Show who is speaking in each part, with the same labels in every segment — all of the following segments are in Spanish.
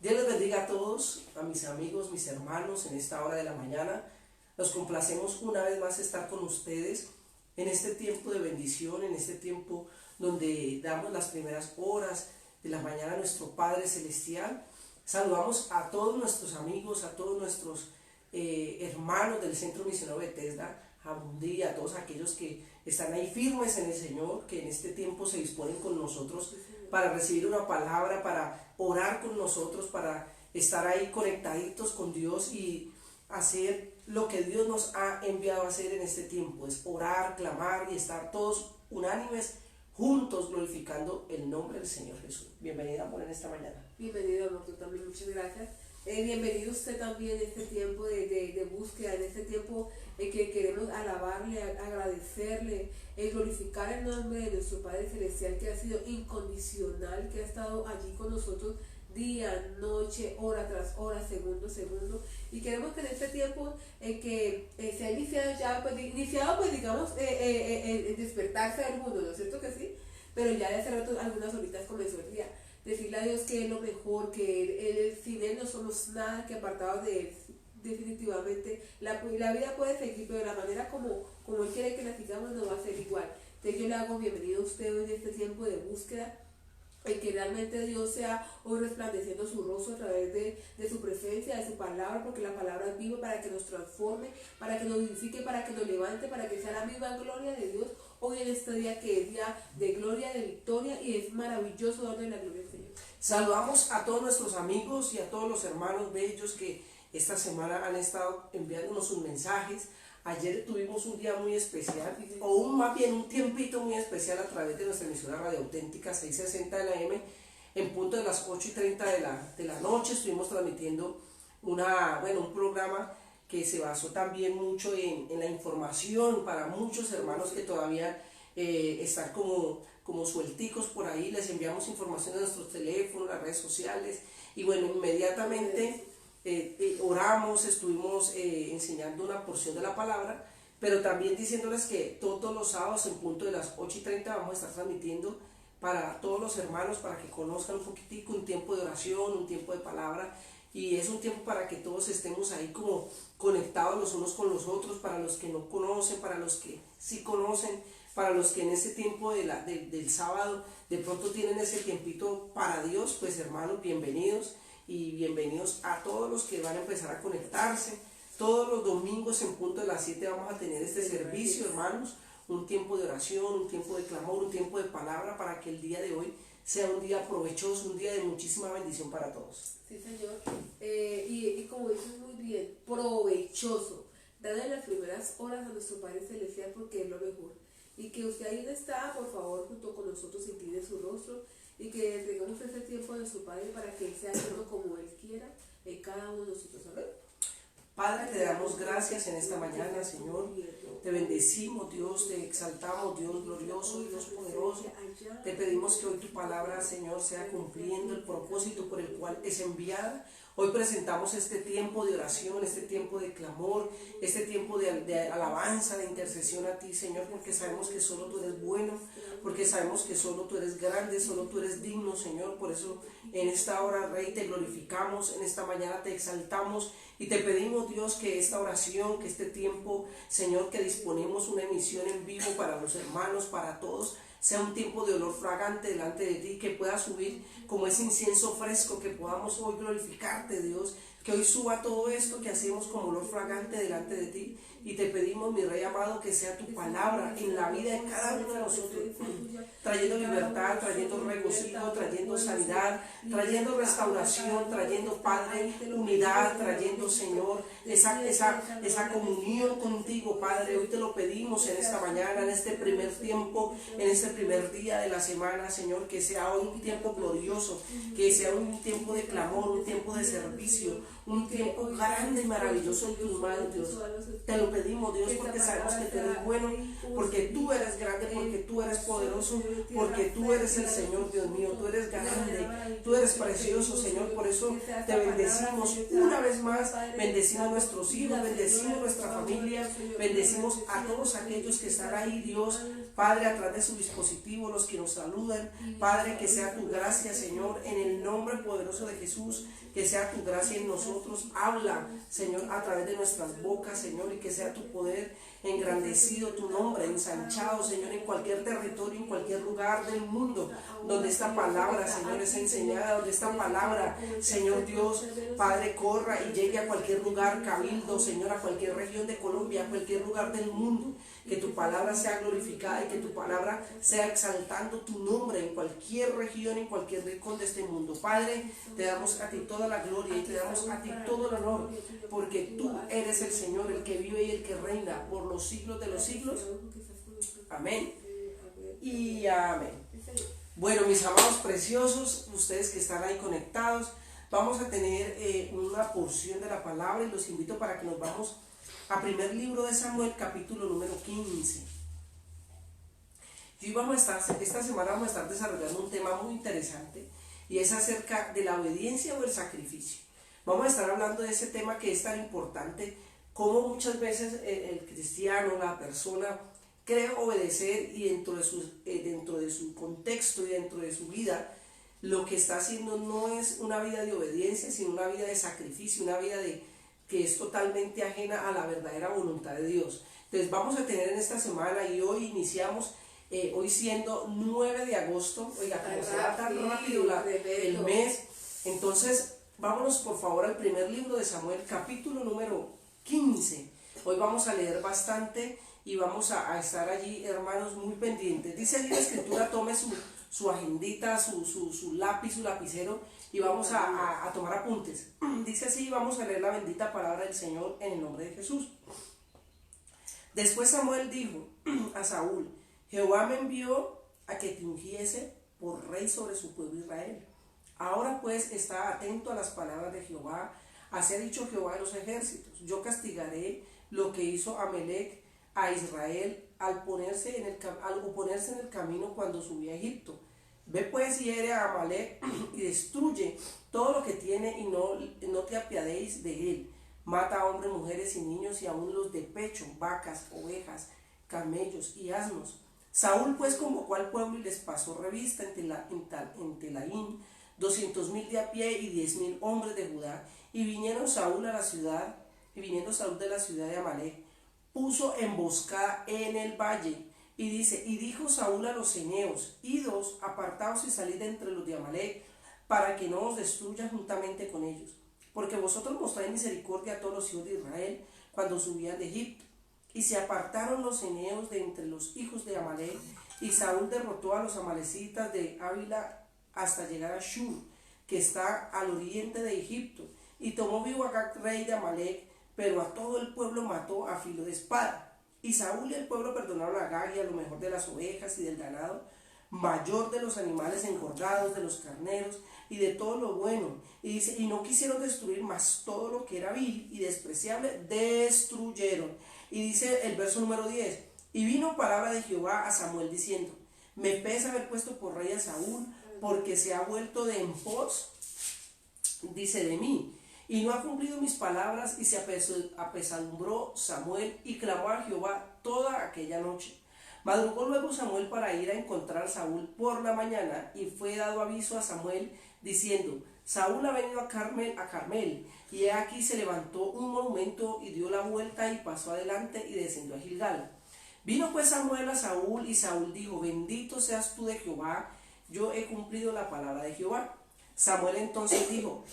Speaker 1: Dios les bendiga a todos, a mis amigos, mis hermanos, en esta hora de la mañana. Nos complacemos una vez más estar con ustedes en este tiempo de bendición, en este tiempo donde damos las primeras horas de la mañana a nuestro Padre Celestial. Saludamos a todos nuestros amigos, a todos nuestros hermanos del Centro Misionero Bethesda, a Mundi, a todos aquellos que están ahí firmes en el Señor, que en este tiempo se disponen con nosotros para recibir una palabra, para orar con nosotros, para estar ahí conectaditos con Dios y hacer lo que Dios nos ha enviado a hacer en este tiempo, es orar, clamar y estar todos unánimes, juntos, glorificando el nombre del Señor Jesús. Bienvenida, amor, en esta mañana.
Speaker 2: Bienvenido, amor, tú también, muchas gracias. Bienvenido usted también en este tiempo de búsqueda, en este tiempo en que queremos alabarle, agradecerle, glorificar el nombre de nuestro Padre Celestial, que ha sido incondicional, que ha estado allí con nosotros día, noche, hora tras hora, segundo, y queremos que en este tiempo que se ha iniciado digamos, el despertarse del mundo, ¿no es cierto que sí? Pero ya de hace rato, algunas horitas comenzó el día. Decirle a Dios que es lo mejor, que él, sin Él no somos nada, que apartados de Él, definitivamente la vida puede seguir, pero la manera como Él quiere que la sigamos no va a ser igual. Entonces yo le hago bienvenido a usted en este tiempo de búsqueda, en que realmente Dios sea hoy resplandeciendo su rostro a través de su presencia, de su palabra, porque la palabra es viva para que nos transforme, para que nos vivifique, para que nos levante, para que sea la misma gloria de Dios hoy en este día, que es día de gloria, de victoria, y es maravilloso darle la gloria al Señor.
Speaker 1: Saludamos a todos nuestros amigos y a todos los hermanos bellos que esta semana han estado enviándonos sus mensajes. Ayer tuvimos un día muy especial, más bien un tiempito muy especial a través de nuestra emisora Radio Auténtica 660 de la M, en punto de las 8:30 de la noche. Estuvimos transmitiendo un programa que se basó también mucho en la información para muchos hermanos que todavía están como suelticos por ahí. Les enviamos información a nuestros teléfonos, las redes sociales, y bueno, inmediatamente oramos, estuvimos enseñando una porción de la palabra, pero también diciéndoles que todos los sábados en punto de las 8:30 vamos a estar transmitiendo para todos los hermanos, para que conozcan un poquitico, un tiempo de oración, un tiempo de palabra, y es un tiempo para que todos estemos ahí como conectados los unos con los otros, para los que no conocen, para los que sí conocen, para los que en ese tiempo del sábado de pronto tienen ese tiempito para Dios. Pues hermanos, bienvenidos, y bienvenidos a todos los que van a empezar a conectarse. Todos los domingos en punto de las 7 vamos a tener este servicio, hermanos, un tiempo de oración, un tiempo de clamor, un tiempo de palabra, para que el día de hoy sea un día provechoso, un día de muchísima bendición para todos.
Speaker 2: Sí, Señor. Y como dices muy bien, provechoso. Dale las primeras horas a nuestro Padre Celestial, porque es lo mejor. Y que usted ahí está, por favor, junto con nosotros, incline su rostro, y que entregamos ese tiempo a nuestro Padre para que Él sea todo como Él quiera en cada uno de nosotros. ¿Amén?
Speaker 1: Padre, te damos gracias en esta mañana, Señor. Te bendecimos, Dios, te exaltamos, Dios glorioso, Dios poderoso. Te pedimos que hoy tu palabra, Señor, sea cumpliendo el propósito por el cual es enviada. Hoy presentamos este tiempo de oración, este tiempo de clamor, este tiempo de alabanza, de intercesión a ti, Señor, porque sabemos que solo tú eres bueno, porque sabemos que solo tú eres grande, solo tú eres digno, Señor. Por eso en esta hora, Rey, te glorificamos, en esta mañana te exaltamos y te pedimos, Dios, que esta oración, que este tiempo, Señor, que disponemos una emisión en vivo para los hermanos, para todos, sea un tiempo de olor fragante delante de ti, que pueda subir como ese incienso fresco, que podamos hoy glorificarte, Dios, que hoy suba todo esto que hacemos como olor fragante delante de ti. Y te pedimos, mi Rey amado, que sea tu palabra en la vida de cada uno de nosotros, trayendo libertad, trayendo regocijo, trayendo sanidad, trayendo restauración, trayendo, Padre, unidad, trayendo, Señor, esa comunión contigo, Padre. Hoy te lo pedimos en esta mañana, en este primer tiempo, en este primer día de la semana, Señor, que sea hoy un tiempo glorioso, que sea un tiempo de clamor, un tiempo de servicio, un tiempo grande y maravilloso en tus manos, Dios. Te lo pedimos, Dios, porque sabemos que tú eres bueno, porque tú eres grande, porque tú eres poderoso, porque tú eres el Señor, Dios mío. Tú eres grande, tú eres precioso, Señor. Por eso te bendecimos una vez más. Bendecimos a nuestros hijos, bendecimos nuestra familia, bendecimos a todos aquellos que están ahí, Dios, Padre, a través de su dispositivo, los que nos saludan, Padre, que sea tu gracia, Señor, en el nombre poderoso de Jesús, que sea tu gracia en nosotros. Habla, Señor, a través de nuestras bocas, Señor, y que sea tu poder engrandecido, tu nombre ensanchado, Señor, en cualquier territorio, en cualquier lugar del mundo donde esta palabra, Señor, es enseñada, donde esta palabra, Señor Dios, Padre, corra y llegue a cualquier lugar, cabildo, Señor, a cualquier región de Colombia, a cualquier lugar del mundo. Que tu palabra sea glorificada y que tu palabra sea exaltando tu nombre en cualquier región, en cualquier rincón de este mundo. Padre, te damos a ti toda la gloria y te damos a ti todo el honor, porque tú eres el Señor, el que vive y el que reina por los siglos de los siglos. Amén y amén. Bueno, mis amados preciosos, ustedes que están ahí conectados, vamos a tener una porción de la palabra y los invito para que nos vamos a primer libro de Samuel, capítulo número 15. Esta semana vamos a estar desarrollando un tema muy interesante y es acerca de la obediencia o el sacrificio. Vamos a estar hablando de ese tema que es tan importante, como muchas veces el cristiano, la persona, cree obedecer y dentro de su contexto y dentro de su vida, lo que está haciendo no es una vida de obediencia, sino una vida de sacrificio, una vida que es totalmente ajena a la verdadera voluntad de Dios. Entonces vamos a tener en esta semana y hoy iniciamos, hoy siendo 9 de agosto, oiga, como se va tan rápido el mes, entonces vámonos por favor al primer libro de Samuel, capítulo número 15. Hoy vamos a leer bastante y vamos a estar allí, hermanos, muy pendientes. Dice allí la escritura, tome su agendita, su lápiz, su lapicero, y vamos a tomar apuntes. Dice así, vamos a leer la bendita palabra del Señor en el nombre de Jesús. Después Samuel dijo a Saúl, Jehová me envió a que te ungiese por rey sobre su pueblo Israel. Ahora pues está atento a las palabras de Jehová. Así ha dicho Jehová de los ejércitos, yo castigaré lo que hizo Amalec a Israel al oponerse en el camino cuando subía a Egipto. Ve pues y hiere a Amalec y destruye todo lo que tiene y no te apiadéis de él. Mata a hombres, mujeres y niños y aun los de pecho, vacas, ovejas, camellos y asnos. Saúl pues convocó al pueblo y les pasó revista en Telaín, 200,000 de a pie y 10,000 hombres de Judá. Y viniendo Saúl de la ciudad de Amalec, puso emboscada en el valle. Y dice, y dijo Saúl a los eneos, idos, apartaos y salid de entre los de Amalec, para que no os destruyan juntamente con ellos, porque vosotros mostráis misericordia a todos los hijos de Israel cuando subían de Egipto. Y se apartaron los eneos de entre los hijos de Amalec, y Saúl derrotó a los amalecitas de Ávila hasta llegar a Shur, que está al oriente de Egipto, y tomó vivo a Agag, rey de Amalec, pero a todo el pueblo mató a filo de espada. Y Saúl y el pueblo perdonaron a Agag y a lo mejor de las ovejas y del ganado, mayor de los animales engordados, de los carneros y de todo lo bueno. Y dice, y no quisieron destruir más todo lo que era vil y despreciable, destruyeron. Y dice el verso número 10, y vino palabra de Jehová a Samuel diciendo, me pesa haber puesto por rey a Saúl, porque se ha vuelto de en pos, dice, de mí, y no ha cumplido mis palabras. Y se apesadumbró Samuel y clamó a Jehová toda aquella noche. Madrugó luego Samuel para ir a encontrar a Saúl por la mañana, y fue dado aviso a Samuel diciendo, Saúl ha venido a Carmel, y he aquí se levantó un monumento y dio la vuelta y pasó adelante y descendió a Gilgal. Vino pues Samuel a Saúl, y Saúl dijo, bendito seas tú de Jehová, yo he cumplido la palabra de Jehová. Samuel entonces dijo,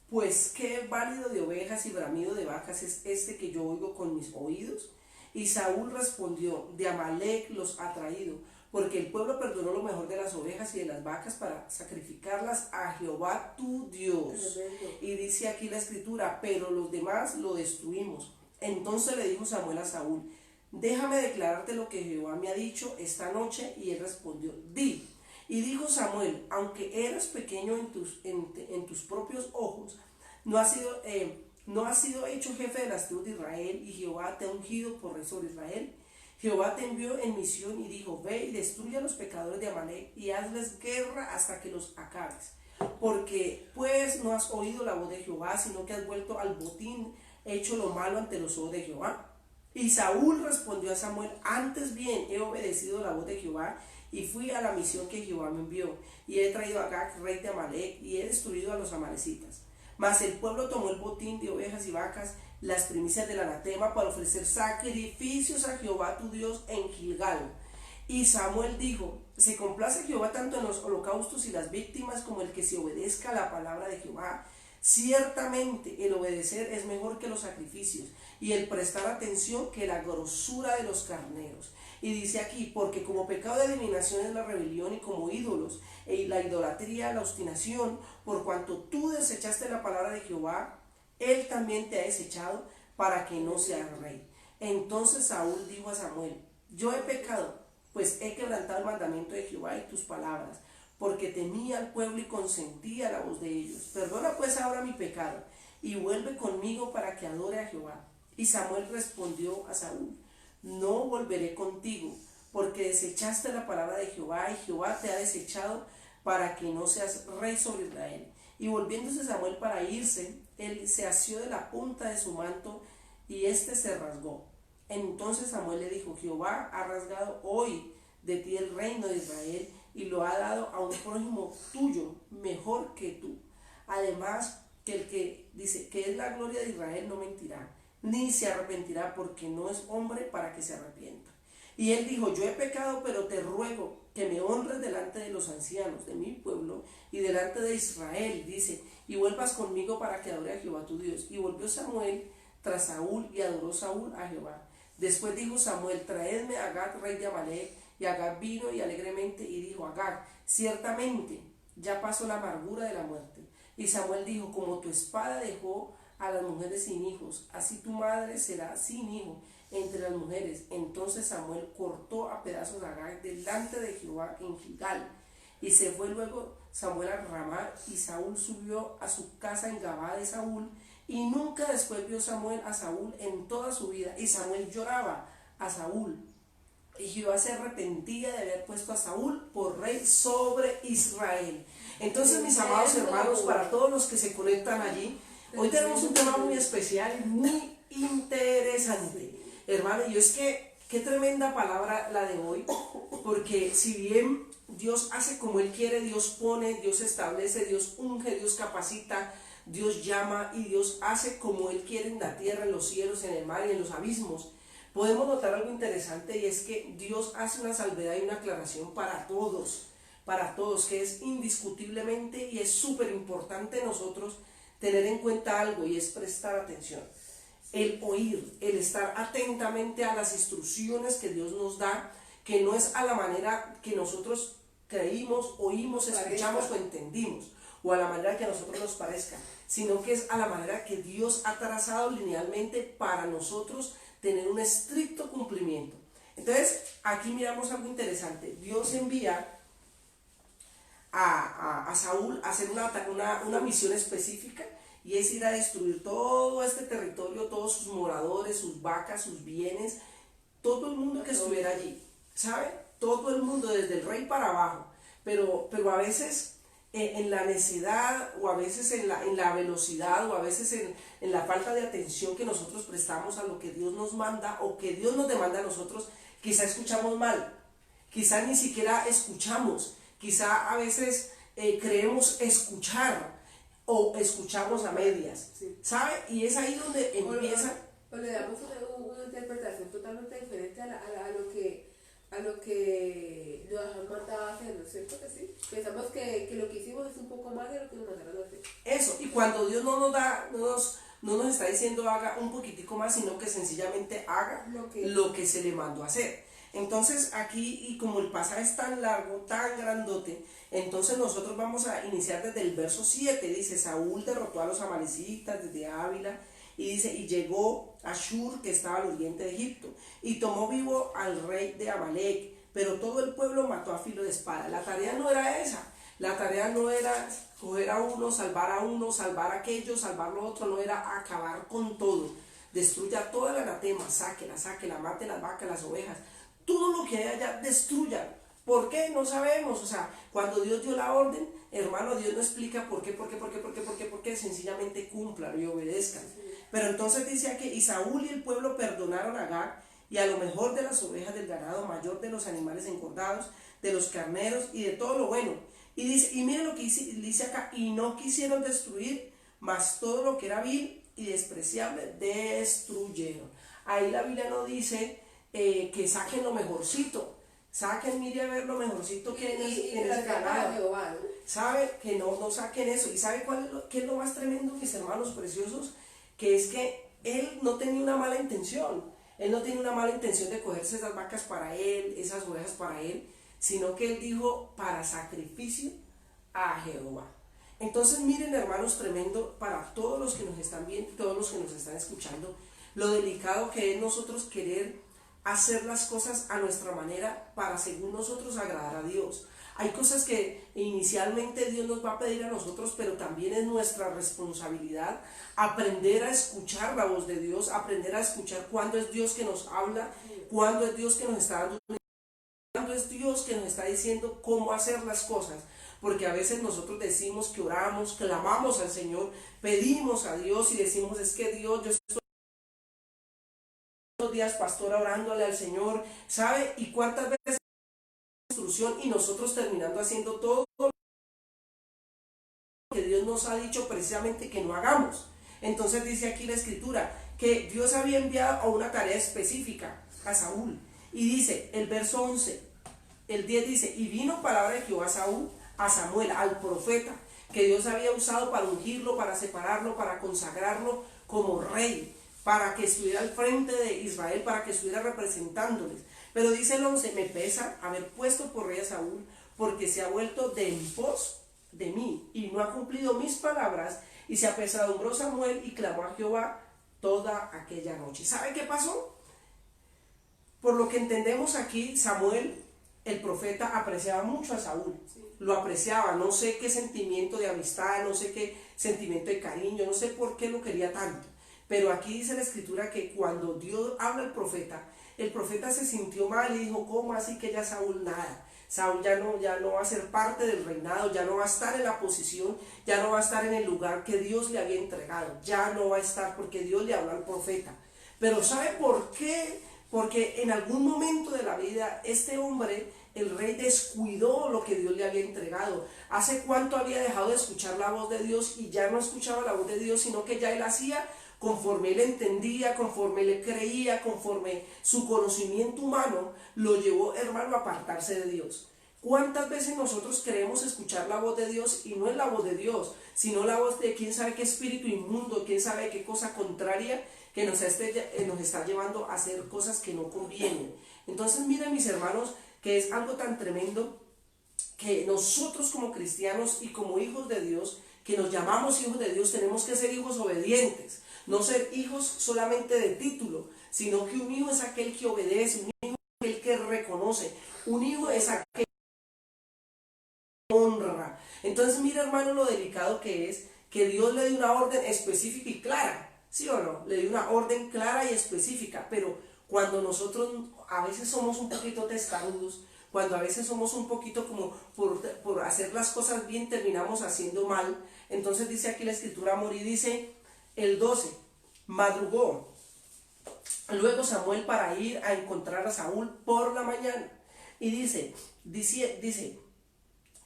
Speaker 1: pues qué válido de ovejas y bramido de vacas es este que yo oigo con mis oídos. Y Saúl respondió, de Amalec los ha traído, porque el pueblo perdonó lo mejor de las ovejas y de las vacas para sacrificarlas a Jehová tu Dios. Y dice aquí la escritura, pero los demás lo destruimos. Entonces le dijo Samuel a Saúl, déjame declararte lo que Jehová me ha dicho esta noche. Y él respondió, di. Y dijo Samuel, aunque eras pequeño en tus propios ojos, no has sido hecho jefe de las tribus de Israel, y Jehová te ha ungido por rey sobre Israel. Jehová te envió en misión y dijo, ve y destruye a los pecadores de Amalec y hazles guerra hasta que los acabes. Porque pues no has oído la voz de Jehová, sino que has vuelto al botín, hecho lo malo ante los ojos de Jehová. Y Saúl respondió a Samuel: antes bien he obedecido la voz de Jehová y fui a la misión que Jehová me envió, y he traído a Agag, rey de Amalec, y he destruido a los amalecitas. Mas el pueblo tomó el botín de ovejas y vacas, las primicias del anatema, para ofrecer sacrificios a Jehová tu Dios en Gilgal. Y Samuel dijo: se complace Jehová tanto en los holocaustos y las víctimas como el que se obedezca a la palabra de Jehová. Ciertamente el obedecer es mejor que los sacrificios, y el prestar atención que la grosura de los carneros. Y dice aquí: porque como pecado de adivinación es la rebelión, y como ídolos la idolatría, la obstinación, por cuanto tú desechaste la palabra de Jehová, él también te ha desechado, para que no seas rey. Entonces Saúl dijo a Samuel: yo he pecado, pues he quebrantado el mandamiento de Jehová y tus palabras, porque temía al pueblo y consentía la voz de ellos. Perdona pues ahora mi pecado, y vuelve conmigo para que adore a Jehová. Y Samuel respondió a Saúl: no volveré contigo, porque desechaste la palabra de Jehová, y Jehová te ha desechado, para que no seas rey sobre Israel. Y volviéndose Samuel para irse, él se asió de la punta de su manto, y éste se rasgó. Entonces Samuel le dijo: Jehová ha rasgado hoy de ti el reino de Israel, y lo ha dado a un prójimo tuyo mejor que tú. Además, que el que dice que es la gloria de Israel no mentirá, ni se arrepentirá, porque no es hombre para que se arrepienta. Y él dijo: yo he pecado, pero te ruego que me honres delante de los ancianos de mi pueblo y delante de Israel, dice, y vuelvas conmigo para que adore a Jehová tu Dios. Y volvió Samuel tras Saúl, y adoró Saúl a Jehová. Después dijo Samuel: traedme a Agag, rey de Amalec. Y Agag vino, y alegremente, y dijo Agag: ciertamente ya pasó la amargura de la muerte. Y Samuel dijo: como tu espada dejó a las mujeres sin hijos, así tu madre será sin hijo entre las mujeres. Entonces Samuel cortó a pedazos a Agag delante de Jehová en Gilgal. Y se fue luego Samuel a Ramá, y Saúl subió a su casa en Gabá de Saúl, y nunca después vio Samuel a Saúl en toda su vida. Y Samuel lloraba a Saúl, y Jehová se arrepentía de haber puesto a Saúl por rey sobre Israel. Entonces, mis amados hermanos, para todos los que se conectan allí, hoy tenemos un tema muy especial, muy interesante, hermano. Y es que qué tremenda palabra la de hoy, porque si bien Dios hace como Él quiere, Dios pone, Dios establece, Dios unge, Dios capacita, Dios llama, y Dios hace como Él quiere en la tierra, en los cielos, en el mar y en los abismos. Podemos notar algo interesante, y es que Dios hace una salvedad y una aclaración para todos, que es indiscutiblemente y es súper importante nosotros tener en cuenta algo, y es prestar atención. El oír, el estar atentamente a las instrucciones que Dios nos da, que no es a la manera que nosotros creímos, oímos, escuchamos o entendimos, o a la manera que a nosotros nos parezca, sino que es a la manera que Dios ha trazado linealmente para nosotros tener un estricto cumplimiento. Entonces, aquí miramos algo interesante. Dios envía a Saúl a hacer una misión específica, y es ir a destruir todo este territorio, todos sus moradores, sus vacas, sus bienes, todo el mundo que estuviera allí, ¿sabe? Todo el mundo, desde el rey para abajo, pero a veces en la necedad, o a veces en la velocidad, o a veces en la falta de atención que nosotros prestamos a lo que Dios nos manda, o que Dios nos demanda a nosotros, quizá escuchamos mal, quizá ni siquiera escuchamos, quizá a veces creemos escuchar, o escuchamos a medias, sí, ¿sabe? Y es ahí donde empieza...
Speaker 2: O le damos una interpretación totalmente diferente a lo que nos han mandado a hacer, ¿no es cierto que sí? Pensamos que lo que hicimos es un poco más de lo que nos mandaron a hacer.
Speaker 1: Eso, y cuando Dios no nos está diciendo haga un poquitico más, sino que sencillamente haga lo que se le mandó a hacer. Entonces aquí, y como el pasaje es tan largo, tan grandote, entonces nosotros vamos a iniciar desde el verso 7, dice: Saúl derrotó a los amalecitas desde Ávila, y dice: y llegó a Shur, que estaba al oriente de Egipto, y tomó vivo al rey de Amalec, pero todo el pueblo mató a filo de espada. La tarea no era esa, la tarea no era coger a uno, salvar a aquello, salvar lo otro, no era acabar con todo, destruya toda la anatema, sáquela, mate las vacas, las ovejas, todo lo que hay allá, destruya. ¿Por qué? No sabemos. O sea, cuando Dios dio la orden, hermano, Dios no explica por qué, sencillamente cúmplalo y obedezcan. Pero entonces dice aquí, y Saúl y el pueblo perdonaron a Agag y a lo mejor de las ovejas del ganado, mayor de los animales engordados, de los carneros y de todo lo bueno. Y dice, y miren lo que dice acá, y no quisieron destruir, mas todo lo que era vil y despreciable destruyeron. Ahí la Biblia no dice que saquen lo mejorcito, saquen, mire a ver lo mejorcito que en el ganado. ¿Sabe? Que no saquen eso. ¿Y sabe qué es lo más tremendo, mis hermanos preciosos? Que es que él no tenía una mala intención. Él no tenía una mala intención de cogerse esas vacas para él, esas ovejas para él, sino que él dijo para sacrificio a Jehová. Entonces miren, hermanos, tremendo para todos los que nos están viendo, todos los que nos están escuchando, lo delicado que es nosotros querer hacer las cosas a nuestra manera para según nosotros agradar a Dios. Hay cosas que inicialmente Dios nos va a pedir a nosotros, pero también es nuestra responsabilidad aprender a escuchar la voz de Dios, aprender a escuchar cuándo es Dios que nos habla, cuándo es Dios que nos está dando, cuándo es Dios que nos está diciendo cómo hacer las cosas. Porque a veces nosotros decimos que oramos, clamamos al Señor, pedimos a Dios y decimos, es que Dios, yo estoy todos los días, pastora, orándole al Señor, ¿sabe? Y cuántas veces instrucción y nosotros terminando haciendo todo lo que Dios nos ha dicho precisamente que no hagamos. Entonces dice aquí la escritura que Dios había enviado a una tarea específica a Saúl. Y dice el verso 11, el 10 dice, y vino palabra de Jehová a Samuel, al profeta, que Dios había usado para ungirlo, para separarlo, para consagrarlo como rey, para que estuviera al frente de Israel, para que estuviera representándoles. Pero dice el 11, me pesa haber puesto por rey a Saúl, porque se ha vuelto de en pos de mí, y no ha cumplido mis palabras, y se apesadumbró Samuel y clamó a Jehová toda aquella noche. ¿Sabe qué pasó? Por lo que entendemos aquí, Samuel, el profeta, apreciaba mucho a Saúl. Lo apreciaba, no sé qué sentimiento de amistad, no sé qué sentimiento de cariño, no sé por qué lo quería tanto. Pero aquí dice la escritura que cuando Dios habla al profeta, el profeta se sintió mal y dijo, ¿cómo así que ya Saúl nada? Saúl ya no va a ser parte del reinado, ya no va a estar en la posición, ya no va a estar en el lugar que Dios le había entregado, ya no va a estar porque Dios le habló al profeta. Pero ¿sabe por qué? Porque en algún momento de la vida este hombre, el rey, descuidó lo que Dios le había entregado. ¿Hace cuánto había dejado de escuchar la voz de Dios y ya no escuchaba la voz de Dios, sino que ya él hacía conforme él entendía, conforme él creía, conforme su conocimiento humano lo llevó, hermano, a apartarse de Dios? ¿Cuántas veces nosotros queremos escuchar la voz de Dios y no es la voz de Dios, sino la voz de quién sabe qué espíritu inmundo, quién sabe qué cosa contraria que nos está llevando a hacer cosas que no convienen? Entonces miren, mis hermanos, que es algo tan tremendo que nosotros como cristianos y como hijos de Dios, que nos llamamos hijos de Dios, tenemos que ser hijos obedientes. No ser hijos solamente de título, sino que un hijo es aquel que obedece, un hijo es aquel que reconoce, un hijo es aquel que honra. Entonces mira, hermano, lo delicado que es que Dios le dio una orden específica y clara, ¿sí o no? Le dio una orden clara y específica, pero cuando nosotros a veces somos un poquito testarudos, cuando a veces somos un poquito como por hacer las cosas bien terminamos haciendo mal, entonces dice aquí la escritura, amor, y dice el 12, madrugó luego Samuel para ir a encontrar a Saúl por la mañana, y dice,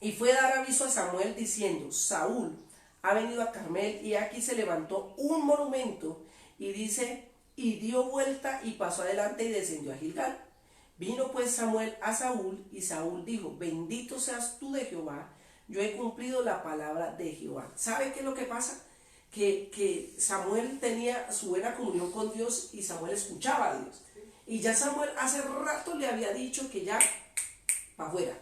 Speaker 1: y fue a dar aviso a Samuel diciendo, Saúl ha venido a Carmel, y aquí se levantó un monumento, y dice, y dio vuelta y pasó adelante y descendió a Gilgal. Vino pues Samuel a Saúl, y Saúl dijo, bendito seas tú de Jehová, yo he cumplido la palabra de Jehová. ¿Sabe qué es lo que pasa? Que Samuel tenía su buena comunión con Dios y Samuel escuchaba a Dios. Y ya Samuel hace rato le había dicho que ya para afuera.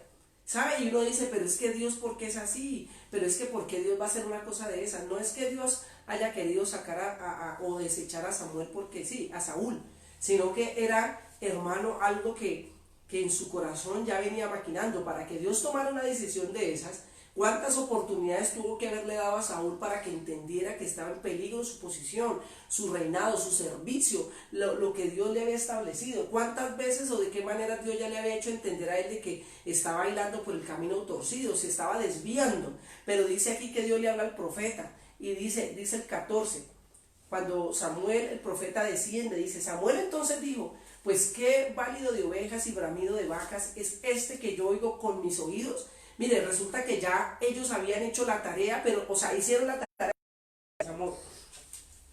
Speaker 1: ¿Sabe? Y uno dice, pero es que Dios, ¿por qué es así? Pero es que ¿por qué Dios va a hacer una cosa de esa? No es que Dios haya querido sacar o desechar a Samuel porque sí, a Saúl, sino que era, hermano, algo que en su corazón ya venía maquinando. Para que Dios tomara una decisión de esas, ¿cuántas oportunidades tuvo que haberle dado a Saúl para que entendiera que estaba en peligro su posición, su reinado, su servicio, lo que Dios le había establecido? ¿Cuántas veces o de qué manera Dios ya le había hecho entender a él de que estaba bailando por el camino torcido, se estaba desviando? Pero dice aquí que Dios le habla al profeta y dice el 14, cuando Samuel, el profeta, desciende, dice, Samuel entonces dijo, pues qué válido de ovejas y bramido de vacas es este que yo oigo con mis oídos. Mire, resulta que ya ellos habían hecho la tarea, pero, o sea, hicieron la tarea de amor.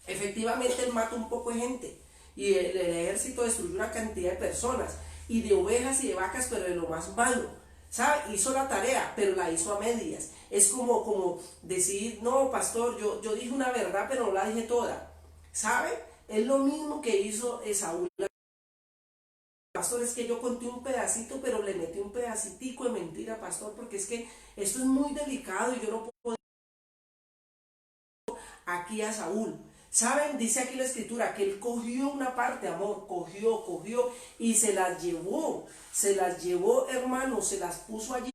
Speaker 1: Efectivamente, él mata un poco de gente y el ejército destruyó una cantidad de personas y de ovejas y de vacas, pero de lo más malo. ¿Sabe? Hizo la tarea, pero la hizo a medias. Es como decir, no, pastor, yo dije una verdad, pero no la dije toda. ¿Sabe? Es lo mismo que hizo Esaú. Pastor, es que yo conté un pedacito, pero le metí un pedacitico de mentira, pastor, porque es que esto es muy delicado y yo no puedo aquí a Saúl. ¿Saben? Dice aquí la escritura que él cogió una parte, amor, cogió y se las llevó, hermanos, se las puso allí.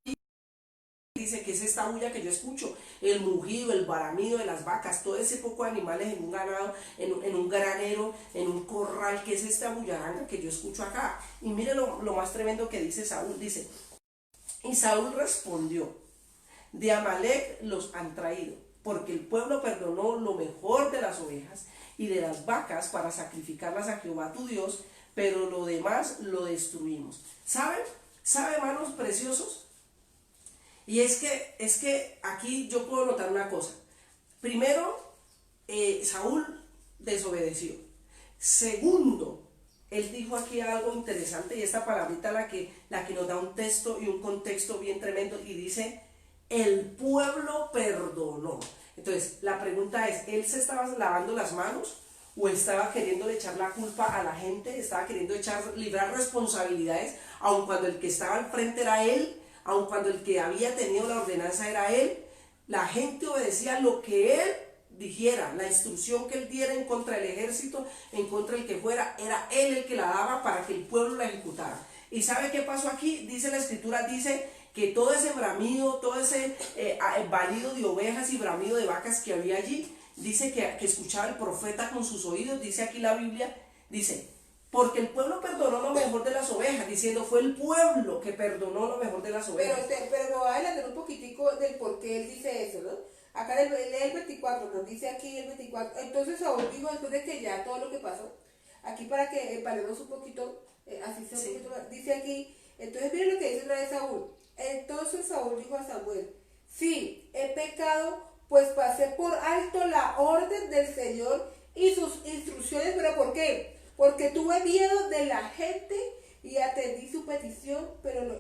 Speaker 1: Dice que es esta bulla que yo escucho, el mugido, el baramido de las vacas, todo ese poco de animales en un ganado, en un granero, en un corral, que es esta bullaranga que yo escucho acá. Y mire lo más tremendo que dice Saúl, dice, y Saúl respondió, de Amalec los han traído, porque el pueblo perdonó lo mejor de las ovejas y de las vacas para sacrificarlas a Jehová tu Dios, pero lo demás lo destruimos. ¿Saben? ¿Saben, hermanos preciosos? Y es que aquí yo puedo notar una cosa. Primero, Saúl desobedeció. Segundo, él dijo aquí algo interesante y esta palabrita la que nos da un texto y un contexto bien tremendo y dice, el pueblo perdonó. Entonces, la pregunta es, ¿él se estaba lavando las manos o estaba queriendo echar la culpa a la gente? ¿Estaba queriendo librar responsabilidades, aun cuando el que estaba al frente era él? Aun cuando el que había tenido la ordenanza era él? La gente obedecía lo que él dijera, la instrucción que él diera en contra del ejército, en contra del que fuera, era él el que la daba para que el pueblo la ejecutara. ¿Y sabe qué pasó aquí? Dice la escritura, dice que todo ese bramido, todo ese balido de ovejas y bramido de vacas que había allí, dice que escuchaba el profeta con sus oídos, dice aquí la Biblia, dice, porque el pueblo perdonó lo mejor de las ovejas, diciendo fue el pueblo que perdonó lo mejor de las ovejas.
Speaker 2: Pero voy a adelantar un poquitico del por qué él dice eso, ¿no? Acá lee el 24, nos dice aquí el 24. Entonces Saúl dijo, después de que ya todo lo que pasó, aquí para que paremos un poquito, así sea un poquito más, dice aquí, entonces miren lo que dice otra vez Saúl. Entonces Saúl dijo a Samuel, sí, he pecado, pues pasé por alto la orden del Señor y sus instrucciones, pero ¿por qué? Porque tuve miedo de la gente y atendí su petición, pero no.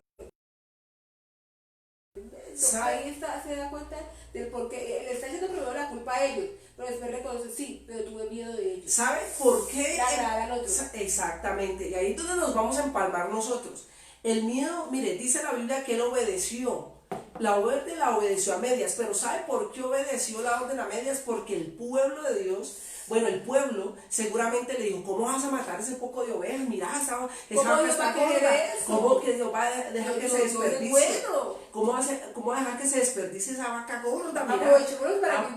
Speaker 2: Ahí está, se da cuenta del por qué. Le está echando primero la culpa a ellos, pero después reconoce, sí, pero tuve miedo de ellos.
Speaker 1: ¿Sabe por qué?
Speaker 2: Al otro.
Speaker 1: Exactamente, y ahí es donde nos vamos a empalmar nosotros. El miedo, mire, dice la Biblia que él obedeció. La orden la obedeció a medias, pero ¿sabe por qué obedeció la orden a medias? Porque el pueblo de Dios, bueno, el pueblo seguramente le dijo, ¿cómo vas a matar ese poco de ovejas? Mira, esa vaca está gorda. ¿Cómo que Dios va a dejar que se desperdicie? ¿Cómo va a dejar que se desperdicie esa vaca gorda?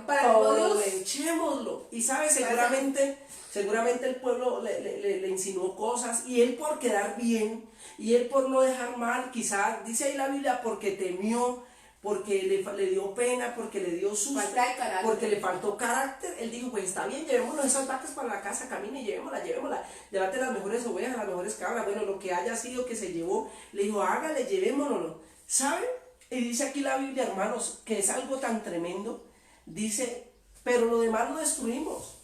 Speaker 1: Aprovechémoslo. Y ¿sabe? Seguramente el pueblo le insinuó cosas y él por quedar bien y él por no dejar mal, quizás, dice ahí la Biblia, porque temió, porque le dio pena, porque le dio susto, porque le faltó carácter, él dijo, pues está bien, llevémonos esas vacas para la casa, camine, llevémosla, llévate las mejores ovejas, las mejores cabras, bueno, lo que haya sido que se llevó, le dijo, hágale, llevémonoslo, ¿saben? Y dice aquí la Biblia, hermanos, que es algo tan tremendo, dice, pero lo demás lo destruimos.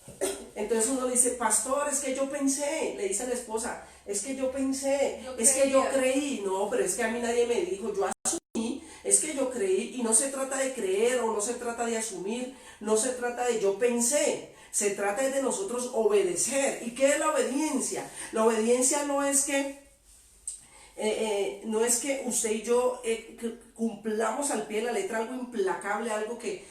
Speaker 1: Entonces uno dice, pastor, es que yo pensé, le dice a la esposa, es que yo pensé, es que yo creí, no, pero es que a mí nadie me dijo, yo asumí, es que yo creí, y no se trata de creer o no se trata de asumir, no se trata de yo pensé, se trata de nosotros obedecer. ¿Y qué es la obediencia? La obediencia no es que usted y yo cumplamos al pie de la letra algo implacable, algo que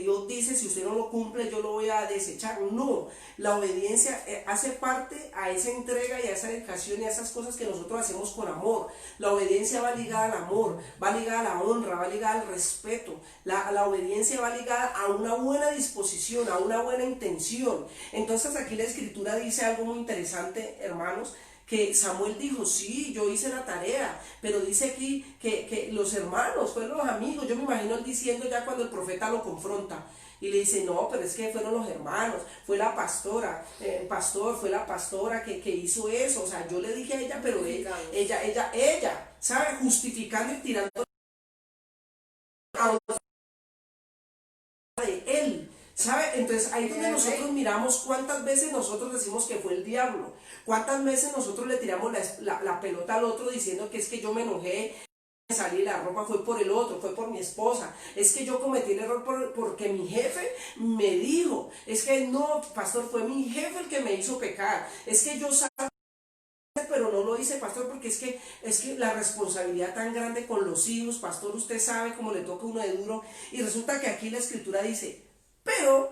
Speaker 1: Dios dice, si usted no lo cumple, yo lo voy a desechar. No, la obediencia hace parte a esa entrega y a esa dedicación y a esas cosas que nosotros hacemos con amor. La obediencia va ligada al amor, va ligada a la honra, va ligada al respeto. La obediencia va ligada a una buena disposición, a una buena intención. Entonces aquí la escritura dice algo muy interesante, hermanos, que Samuel dijo, sí, yo hice la tarea, pero dice aquí que los hermanos, fueron los amigos, yo me imagino él diciendo ya cuando el profeta lo confronta, Y le dice, no, pero es que fueron los hermanos, fue la pastora, pastor, fue la pastora que hizo eso. O sea, yo le dije a ella, pero ella, ¿sabe? Justificando y tirando a de él, ¿sabe? Entonces ahí es donde nosotros miramos cuántas veces nosotros decimos que fue el diablo, cuántas veces nosotros le tiramos la pelota al otro diciendo que es que yo me enojé, salí la ropa fue por el otro, fue por mi esposa, es que yo cometí el error porque mi jefe me dijo, es que no, pastor, fue mi jefe el que me hizo pecar, es que yo sabía, pero no lo hice, pastor, porque es que la responsabilidad tan grande con los hijos, pastor, usted sabe cómo le toca a uno de duro, y resulta que aquí la escritura dice, pero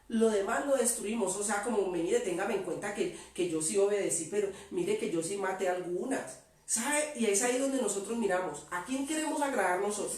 Speaker 1: lo demás lo destruimos. O sea, como mire, téngame en cuenta que yo sí obedecí, pero mire que yo sí maté algunas, ¿sabe? Y es ahí donde nosotros miramos, ¿a quién queremos agradar nosotros?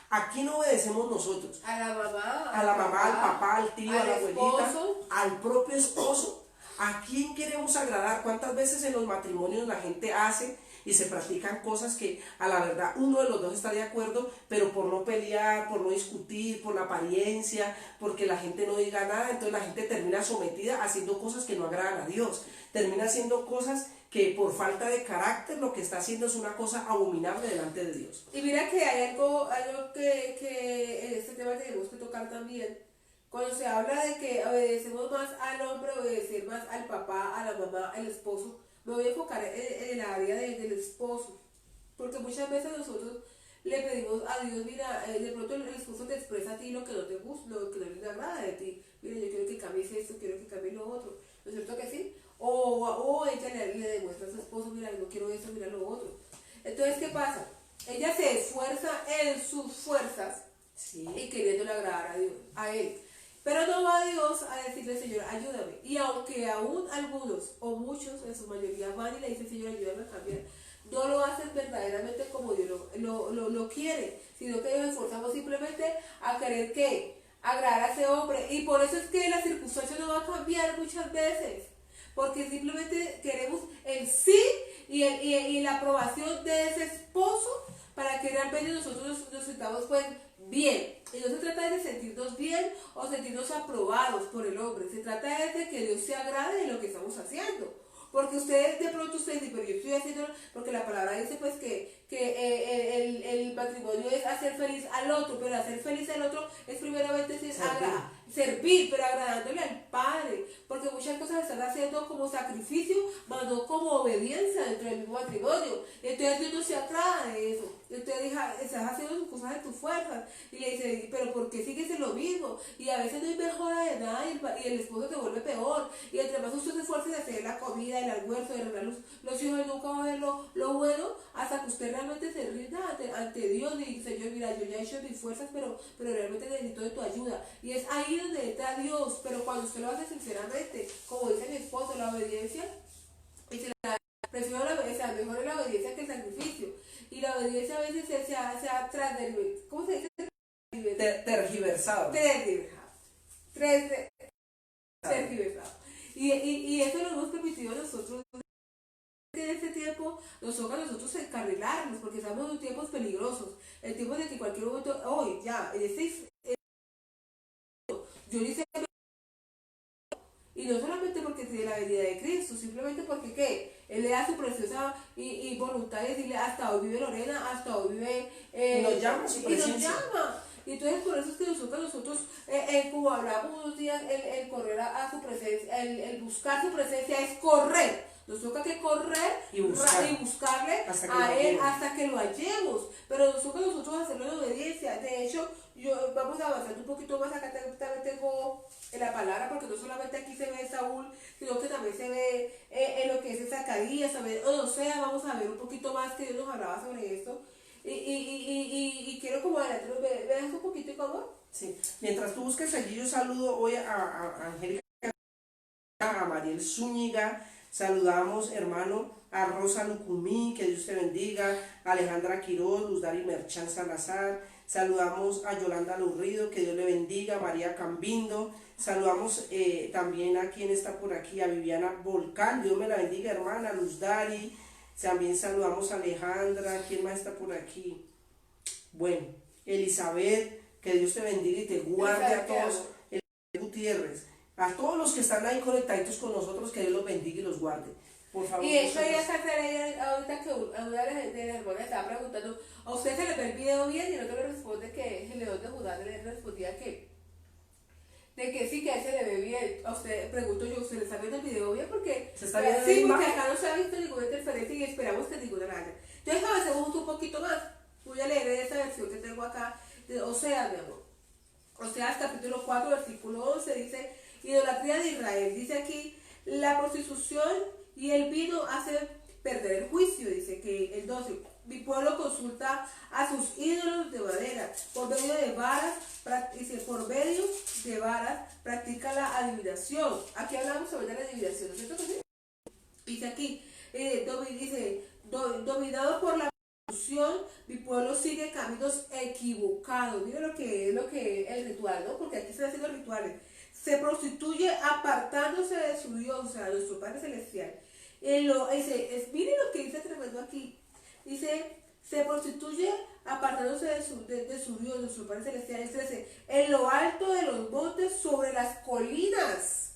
Speaker 1: ¿A quién obedecemos nosotros?
Speaker 2: A la mamá,
Speaker 1: al papá, al tío, a la abuelita,
Speaker 2: esposo,
Speaker 1: al propio esposo. ¿A quién queremos agradar? ¿Cuántas veces en los matrimonios la gente hace y se practican cosas que a la verdad uno de los dos está de acuerdo, pero por no pelear, por no discutir, por la apariencia, porque la gente no diga nada, entonces la gente termina sometida haciendo cosas que no agradan a Dios, termina haciendo cosas que por falta de carácter lo que está haciendo es una cosa abominable delante de Dios?
Speaker 2: Y mira que hay algo que en este tema tenemos que tocar también. Cuando se habla de que obedecemos más al hombre, obedecer más al papá, a la mamá, al esposo, me voy a enfocar en el área del esposo. Porque muchas veces nosotros le pedimos a Dios, mira, de pronto el esposo te expresa a ti lo que no te gusta, lo que no le agrada de ti. Mira, yo quiero que cambies esto, quiero que cambies lo otro. ¿No es cierto que sí? O ella le demuestra a su esposo, mira, yo no quiero esto, mira lo otro. Entonces, ¿qué pasa? Ella se esfuerza en sus fuerzas, sí, y queriéndole agradar a Dios, a él. Pero no va a Dios a decirle, Señor, ayúdame. Y aunque aún algunos o muchos en su mayoría van y le dicen, Señor, ayúdame a cambiar, no lo hacen verdaderamente como Dios lo quiere, sino que nos esforzamos simplemente a querer que agradar a ese hombre. Y por eso es que la circunstancia no va a cambiar muchas veces, porque simplemente queremos el sí y la aprobación de ese esposo para que realmente nosotros nos sintamos pues bien. Y no se trata de sentirnos bien o sentirnos aprobados por el hombre, se trata de que Dios se agrade de lo que estamos haciendo. Porque ustedes de pronto dicen, pero yo estoy haciendo, porque la palabra dice pues que el matrimonio es hacer feliz al otro, pero hacer feliz al otro es primeramente servir, pero agradándole al Padre, porque muchas cosas están haciendo como sacrificio, mas no como obediencia dentro del mismo matrimonio. Entonces Dios no se agrada de eso. Entonces estás haciendo tus cosas de tus fuerzas, y le dice, pero ¿por qué sigues en lo mismo? Y a veces no hay mejora de nada, y el esposo te vuelve peor, y entre más usted se esfuerza de hacer la comida, el almuerzo, de arreglar los hijos, nunca va a ver lo bueno, hasta que usted realmente se rinda ante Dios y dice, Señor, mira, yo ya he hecho mis fuerzas, pero realmente necesito de tu ayuda. Y es ahí donde entra Dios, pero cuando usted lo hace sinceramente, como dice mi esposo, la obediencia, y si prefiero la obediencia, mejor es la obediencia que el sacrificio. Y la obediencia a veces se ha ¿cómo se dice?
Speaker 1: Tergiversado.
Speaker 2: Tergiversado. Y eso lo hemos permitido nosotros. En este tiempo nos toca a nosotros encarrilarnos, porque estamos en tiempos peligrosos, en tiempos de que cualquier momento, hoy ya, yo hice, y no solamente porque tiene la venida de Cristo, simplemente porque ¿qué? Él le da su preciosa y voluntad de decirle, hasta hoy vive Lorena, hasta hoy vive,
Speaker 1: y nos llama su presencia.
Speaker 2: Y nos llama. Y entonces por eso es que nosotros como hablamos unos días, el correr a su presencia, el buscar su presencia es correr. Nos toca que correr y buscarle a Él hasta que lo hallemos. Pero nos toca nosotros hacerlo en obediencia. De hecho, vamos avanzando un poquito más. Acá también tengo la palabra, porque no solamente aquí se ve Saúl, sino que también se ve en lo que es Zacarías, o sea, vamos a ver un poquito más que Dios nos hablaba sobre esto. Y quiero como adelante, ¿me das un poquito, por favor?
Speaker 1: Sí, mientras tú busques allí, yo saludo hoy a Angélica, a Mariel Zúñiga, saludamos, hermano, a Rosa Lucumí, que Dios te bendiga, a Alejandra Quiroz, Luzdari Merchán Salazar, saludamos a Yolanda Lurrido, que Dios le bendiga, María Cambindo, saludamos también a quien está por aquí, a Viviana Volcán, Dios me la bendiga, hermana, Luzdari, también saludamos a Alejandra, ¿quién más está por aquí? Bueno, Elizabeth, que Dios te bendiga y te guarde a todos. Gutiérrez, a todos los que están ahí conectaditos con nosotros, que Dios los bendiga y los guarde. Por favor.
Speaker 2: Y eso ya está ahorita que una de las hermanas estaba preguntando, ¿a usted se le ve el video bien? Y el otro le responde que el león de Judá le respondía que de que sí, que a él se le ve bien. A usted, pregunto yo, ¿usted le está viendo el video bien? Porque
Speaker 1: ¿Se está viendo
Speaker 2: sí,
Speaker 1: la
Speaker 2: porque
Speaker 1: imagen?
Speaker 2: acá no se ha visto ninguna interferencia y esperamos que ninguna la haya. Entonces avancemos un poquito más. Voy a leer esta versión que tengo acá de Oseas, mi amor. Oseas capítulo 4, versículo 11 dice, idolatría de Israel. Dice aquí, la prostitución y el vino hacen perder el juicio. Dice que el 12, mi pueblo consulta a sus ídolos de madera, por medio de varas, dice, por medio de varas practica la adivinación. Aquí hablamos sobre la adivinación, ¿no es cierto que sí? Dice aquí, dominado por la prostitución, mi pueblo sigue caminos equivocados. Mira lo que es el ritual, ¿no? Porque aquí están haciendo rituales. Se prostituye apartándose de su Dios, o sea, nuestro Padre Celestial. Miren lo que dice tremendo aquí. Dice, se prostituye apartándose de su Dios, de su Padre Celestial. Dice, en lo alto de los montes, sobre las colinas,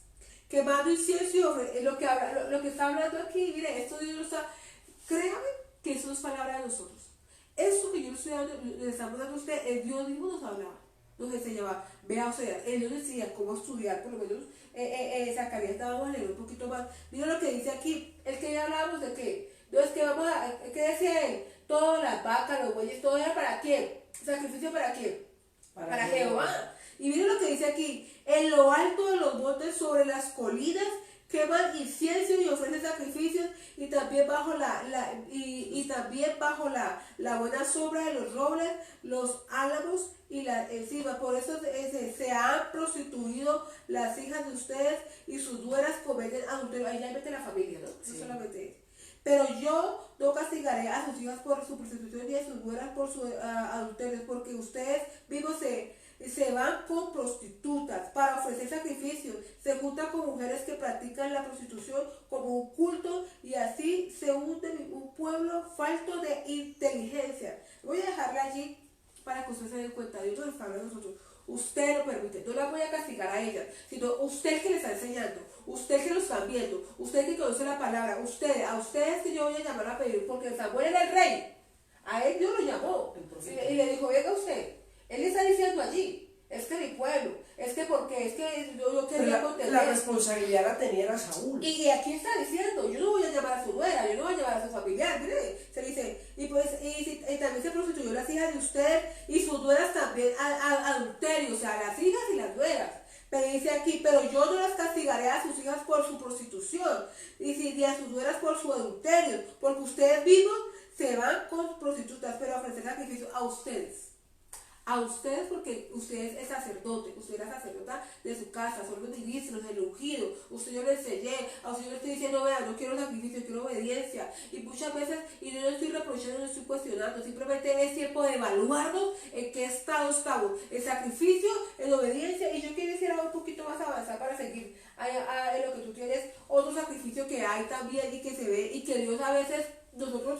Speaker 2: quemando incienso y lo que está hablando aquí, mire, esto Dios lo está, créame que eso no es palabra de nosotros. Eso que yo le estamos dando a usted, el Dios mismo nos hablaba, nos enseñaba, vea, o sea, él nos decía cómo estudiar, por lo menos, Zacarías, vamos a leer un poquito más. Mira lo que dice aquí, el que ya hablábamos de que, no es que vamos a, ¿qué decía él? Todas las vacas, los bueyes, todo era para quién, sacrificio para quién, para Jehová. Y miren lo que dice aquí, en lo alto de los montes, sobre las colinas, queman incienso y ofrecen sacrificios, y también bajo la buena sombra de los robles, los álamos y la encima. Por eso se han prostituido las hijas de ustedes y sus nueras cometen adulterio. Ahí ya mete la familia, ¿no? Sí. No solamente eso. Pero yo no castigaré a sus hijas por su prostitución ni a sus nueras por su adulterio, porque ustedes mismos se van con prostitutas para ofrecer sacrificios, se juntan con mujeres que practican la prostitución como un culto, y así se hunde un pueblo falto de inteligencia. Voy a dejarla allí para que usted se den cuenta. Dios nos está hablando a nosotros. Usted lo permite, no la voy a castigar a ella, sino usted que le está enseñando, usted que lo está viendo, usted que conoce la palabra, a ustedes que yo voy a llamar a pedir, porque Samuel era el rey, a él Dios lo llamó y le dijo, venga usted, él le está diciendo allí, es que mi pueblo, es que porque es que yo quería contener.
Speaker 1: La responsabilidad la tenía Saúl.
Speaker 2: Y aquí está diciendo, yo no voy a llamar a su nuera, yo no voy a llamar a su familiar, mire, se dice, y también se prostituyó las hijas de usted y sus nueras también adulterio, o sea, las hijas y las nueras. Pero dice aquí, pero yo no las castigaré a sus hijas por su prostitución, ni a sus nueras por su adulterio, porque ustedes mismos se van con prostitutas, pero a ofrecer sacrificio a ustedes. A ustedes, porque usted es sacerdote, usted es la sacerdota de su casa, son los ministros, el ungido, usted yo le enseñé, a usted yo le estoy diciendo, vea, no quiero sacrificio, quiero obediencia, y muchas veces, y yo no estoy reprochando, no estoy cuestionando, simplemente es tiempo de evaluarnos en qué estado estamos, en sacrificio, en obediencia, y yo quiero decir algo un poquito más avanzado para seguir en lo que tú tienes, otro sacrificio que hay también y que se ve, y que Dios a veces, nosotros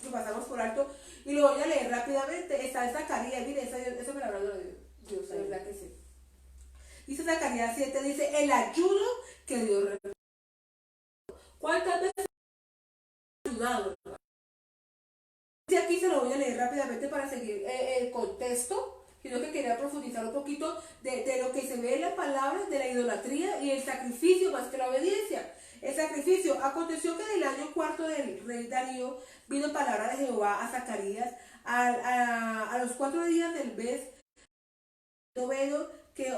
Speaker 2: lo pasamos por alto, y lo voy a leer rápidamente. Está en Zacarías, mire, esa me la habló Dios, de verdad que sí. Dice Zacarías 7, dice, el ayuno que Dios reveló. ¿Cuántas veces ha ayudado? Y aquí se lo voy a leer rápidamente para seguir el contexto, sino que quería profundizar un poquito de lo que se ve en las palabras de la idolatría y el sacrificio más que la obediencia. El sacrificio. Aconteció que en el año cuarto del rey Darío vino palabra de Jehová a Zacarías a los 4 días del mes noveno que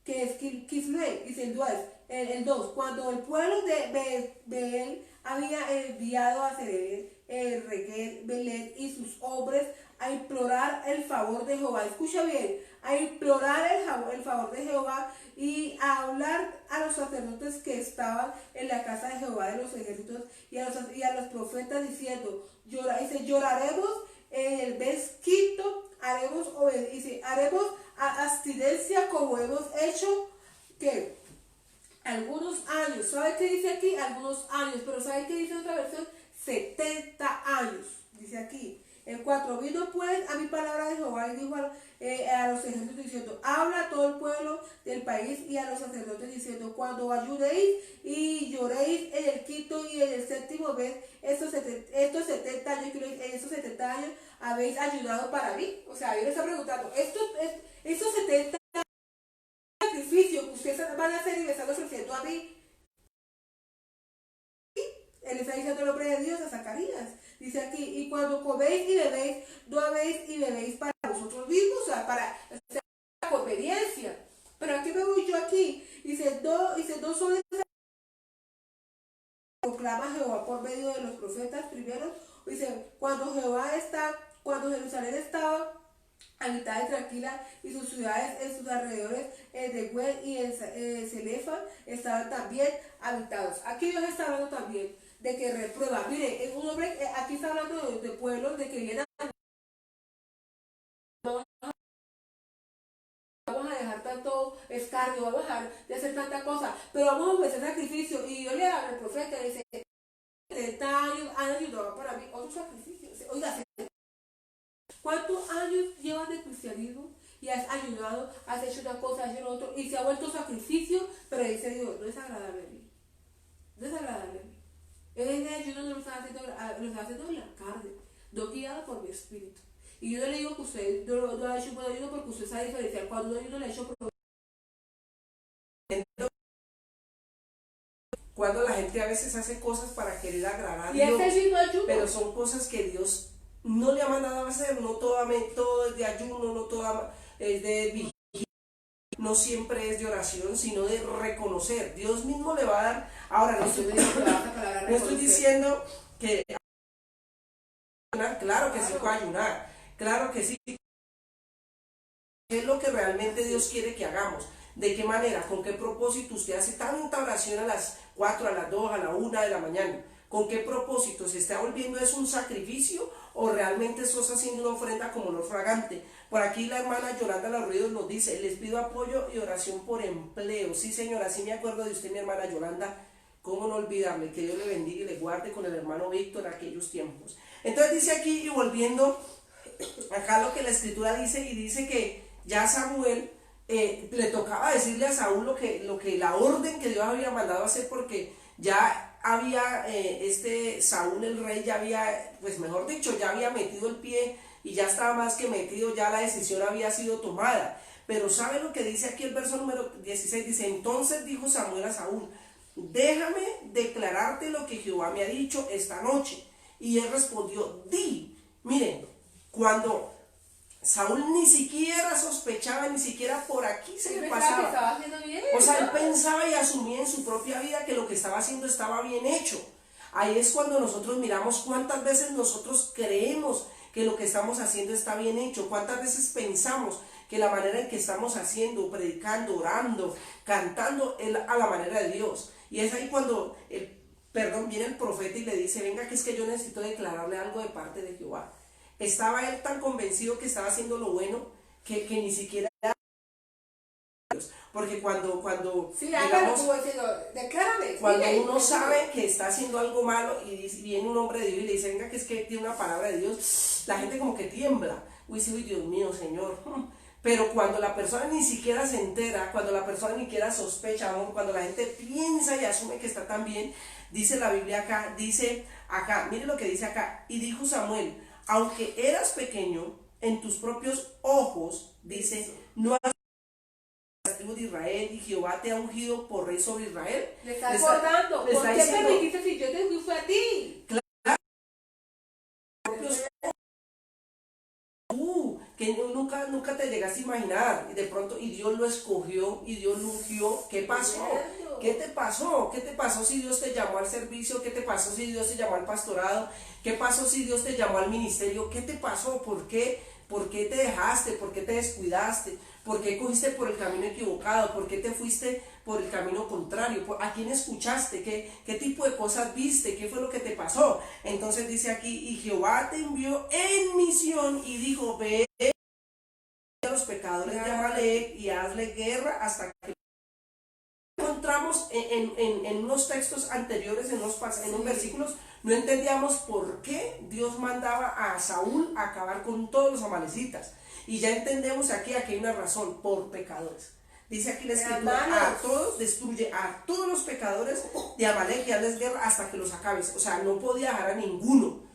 Speaker 2: es Kislev, diciendo el 2, cuando el pueblo de Beel había enviado a Zerel, Regel, Belet y sus hombres a implorar el favor de Jehová. Escucha bien, a implorar el favor de Jehová y a hablar a los sacerdotes que estaban en la casa de Jehová de los ejércitos y a los profetas diciendo, lloraremos en el mes quinto, haremos abstinencia como hemos hecho que algunos años. ¿Sabe qué dice aquí? Algunos años, pero ¿sabe qué dice otra versión? 70 años, dice aquí. El 4, vino pues a mi palabra de Jehová y dijo a los ejércitos diciendo, habla a todo el pueblo del país y a los sacerdotes diciendo, cuando ayudéis y lloréis en el quinto y en el séptimo mes, estos 70 años, en estos 70 años habéis ayudado para mí. O sea, yo le está preguntando, estos 70 sacrificios que ustedes van a hacer y me están ofreciendo a mí, él está diciendo el nombre de Dios a Zacarías. Dice aquí, y cuando coméis y bebéis, no habéis y bebéis para vosotros mismos, o sea, para la conveniencia. Pero aquí me voy yo aquí. Dice, no son esas proclama Jehová por medio de los profetas primeros. Dice, cuando Jerusalén estaba habitada y tranquila, y sus ciudades en sus alrededores, de Guen y en Celefa, estaban también habitados. Aquí Dios está hablando también de que reprueba. Mire, un hombre, aquí está hablando de pueblos de que vienen a... Vamos a dejar tanto escarnio, vamos a dejar de hacer tanta cosa, pero vamos a ofrecer sacrificio. Y yo le hablo al profeta y dice, 70 años han ayudado para mí, otro sacrificio. Oiga, ¿cuántos años llevas de cristianismo y has ayudado, has hecho una cosa, has hecho lo otro, y se ha vuelto sacrificio? Pero dice Dios, no es agradable a mí, no es agradable a mí. Ese ayuno no lo está haciendo en la carne, no guiado por mi espíritu. Y yo no le digo que usted no ha hecho un buen ayuno porque usted sabe diferenciar cuando un ayuno le ha hecho
Speaker 1: cuando la gente a veces hace cosas para querer agradar a
Speaker 2: y
Speaker 1: Dios,
Speaker 2: es el mismo ayuno,
Speaker 1: pero son cosas que Dios no le ha mandado a hacer. No todo es de ayuno, no todo es de vigilia, no siempre es de oración, sino de reconocer. Dios mismo le va a dar. Ahora, no estoy diciendo que claro que sí puede ayunar, claro que sí. ¿Qué es lo que realmente Dios quiere que hagamos? ¿De qué manera? ¿Con qué propósito usted hace tanta oración a las 4, a las 2, a la 1 de la mañana? ¿Con qué propósito? ¿Se está volviendo eso un sacrificio o realmente estás haciendo una ofrenda como lo fragante? Por aquí la hermana Yolanda Los Ríos nos dice, les pido apoyo y oración por empleo. Sí, señora, sí me acuerdo de usted, mi hermana Yolanda. ¿Cómo no olvidarle? Que Dios le bendiga y le guarde con el hermano Víctor en aquellos tiempos. Entonces dice aquí, y volviendo acá lo que la escritura dice, y dice que ya Samuel le tocaba decirle a Saúl lo que la orden que Dios había mandado hacer, porque ya había Saúl el rey ya había, pues mejor dicho, ya había metido el pie y ya estaba más que metido, ya la decisión había sido tomada. Pero ¿sabe lo que dice aquí el verso número 16? Dice, entonces dijo Samuel a Saúl, déjame declararte lo que Jehová me ha dicho esta noche. Y él respondió, di. Miren, cuando Saúl ni siquiera sospechaba, ni siquiera por aquí se le pasaba.
Speaker 2: Que estaba haciendo bien,
Speaker 1: o sea, él pensaba y asumía en su propia vida que lo que estaba haciendo estaba bien hecho. Ahí es cuando nosotros miramos cuántas veces nosotros creemos que lo que estamos haciendo está bien hecho, cuántas veces pensamos que la manera en que estamos haciendo, predicando, orando, cantando, es a la manera de Dios. Y es ahí cuando viene el profeta y le dice, venga, que es que yo necesito declararle algo de parte de Jehová. Estaba él tan convencido que estaba haciendo lo bueno que ni siquiera... Porque cuando
Speaker 2: sí,
Speaker 1: digamos,
Speaker 2: declárame,
Speaker 1: cuando uno sabe que está haciendo algo malo y viene un hombre de Dios y le dice, venga, que es que tiene una palabra de Dios, la gente como que tiembla. Uy, sí, Dios mío, Señor. Pero cuando la persona ni siquiera se entera, cuando la persona ni siquiera sospecha, cuando la gente piensa y asume que está tan bien, dice la Biblia acá, dice acá, mire lo que dice acá, y dijo Samuel, aunque eras pequeño en tus propios ojos, dice, no has las tribus de Israel y Jehová te ha ungido por rey sobre Israel.
Speaker 2: Le está acordando, ¿por qué permitiste si yo te ungí fue a ti?
Speaker 1: Claro, que nunca te llegaste a imaginar, y de pronto, y Dios lo escogió, y Dios lo ungió. ¿Qué pasó? ¿Qué te pasó? ¿Qué te pasó si Dios te llamó al servicio? ¿Qué te pasó si Dios te llamó al pastorado? ¿Qué pasó si Dios te llamó al ministerio? ¿Qué te pasó? ¿Por qué? ¿Por qué te dejaste? ¿Por qué te descuidaste? ¿Por qué cogiste por el camino equivocado? ¿Por qué te fuiste por el camino contrario? ¿A quién escuchaste? ¿Qué tipo de cosas viste? ¿Qué fue lo que te pasó? Entonces dice aquí, y Jehová te envió en misión y dijo, ve a los pecadores de Amalek y hazle guerra hasta que contra encontramos en unos textos anteriores, en unos versículos, no entendíamos por qué Dios mandaba a Saúl a acabar con todos los amalecitas. Y ya entendemos aquí hay una razón: por pecadores. Dice aquí la escritura: a todos destruye, a todos los pecadores de Amalek, y hazles guerra hasta que los acabes. O sea, no podía dejar a ninguno.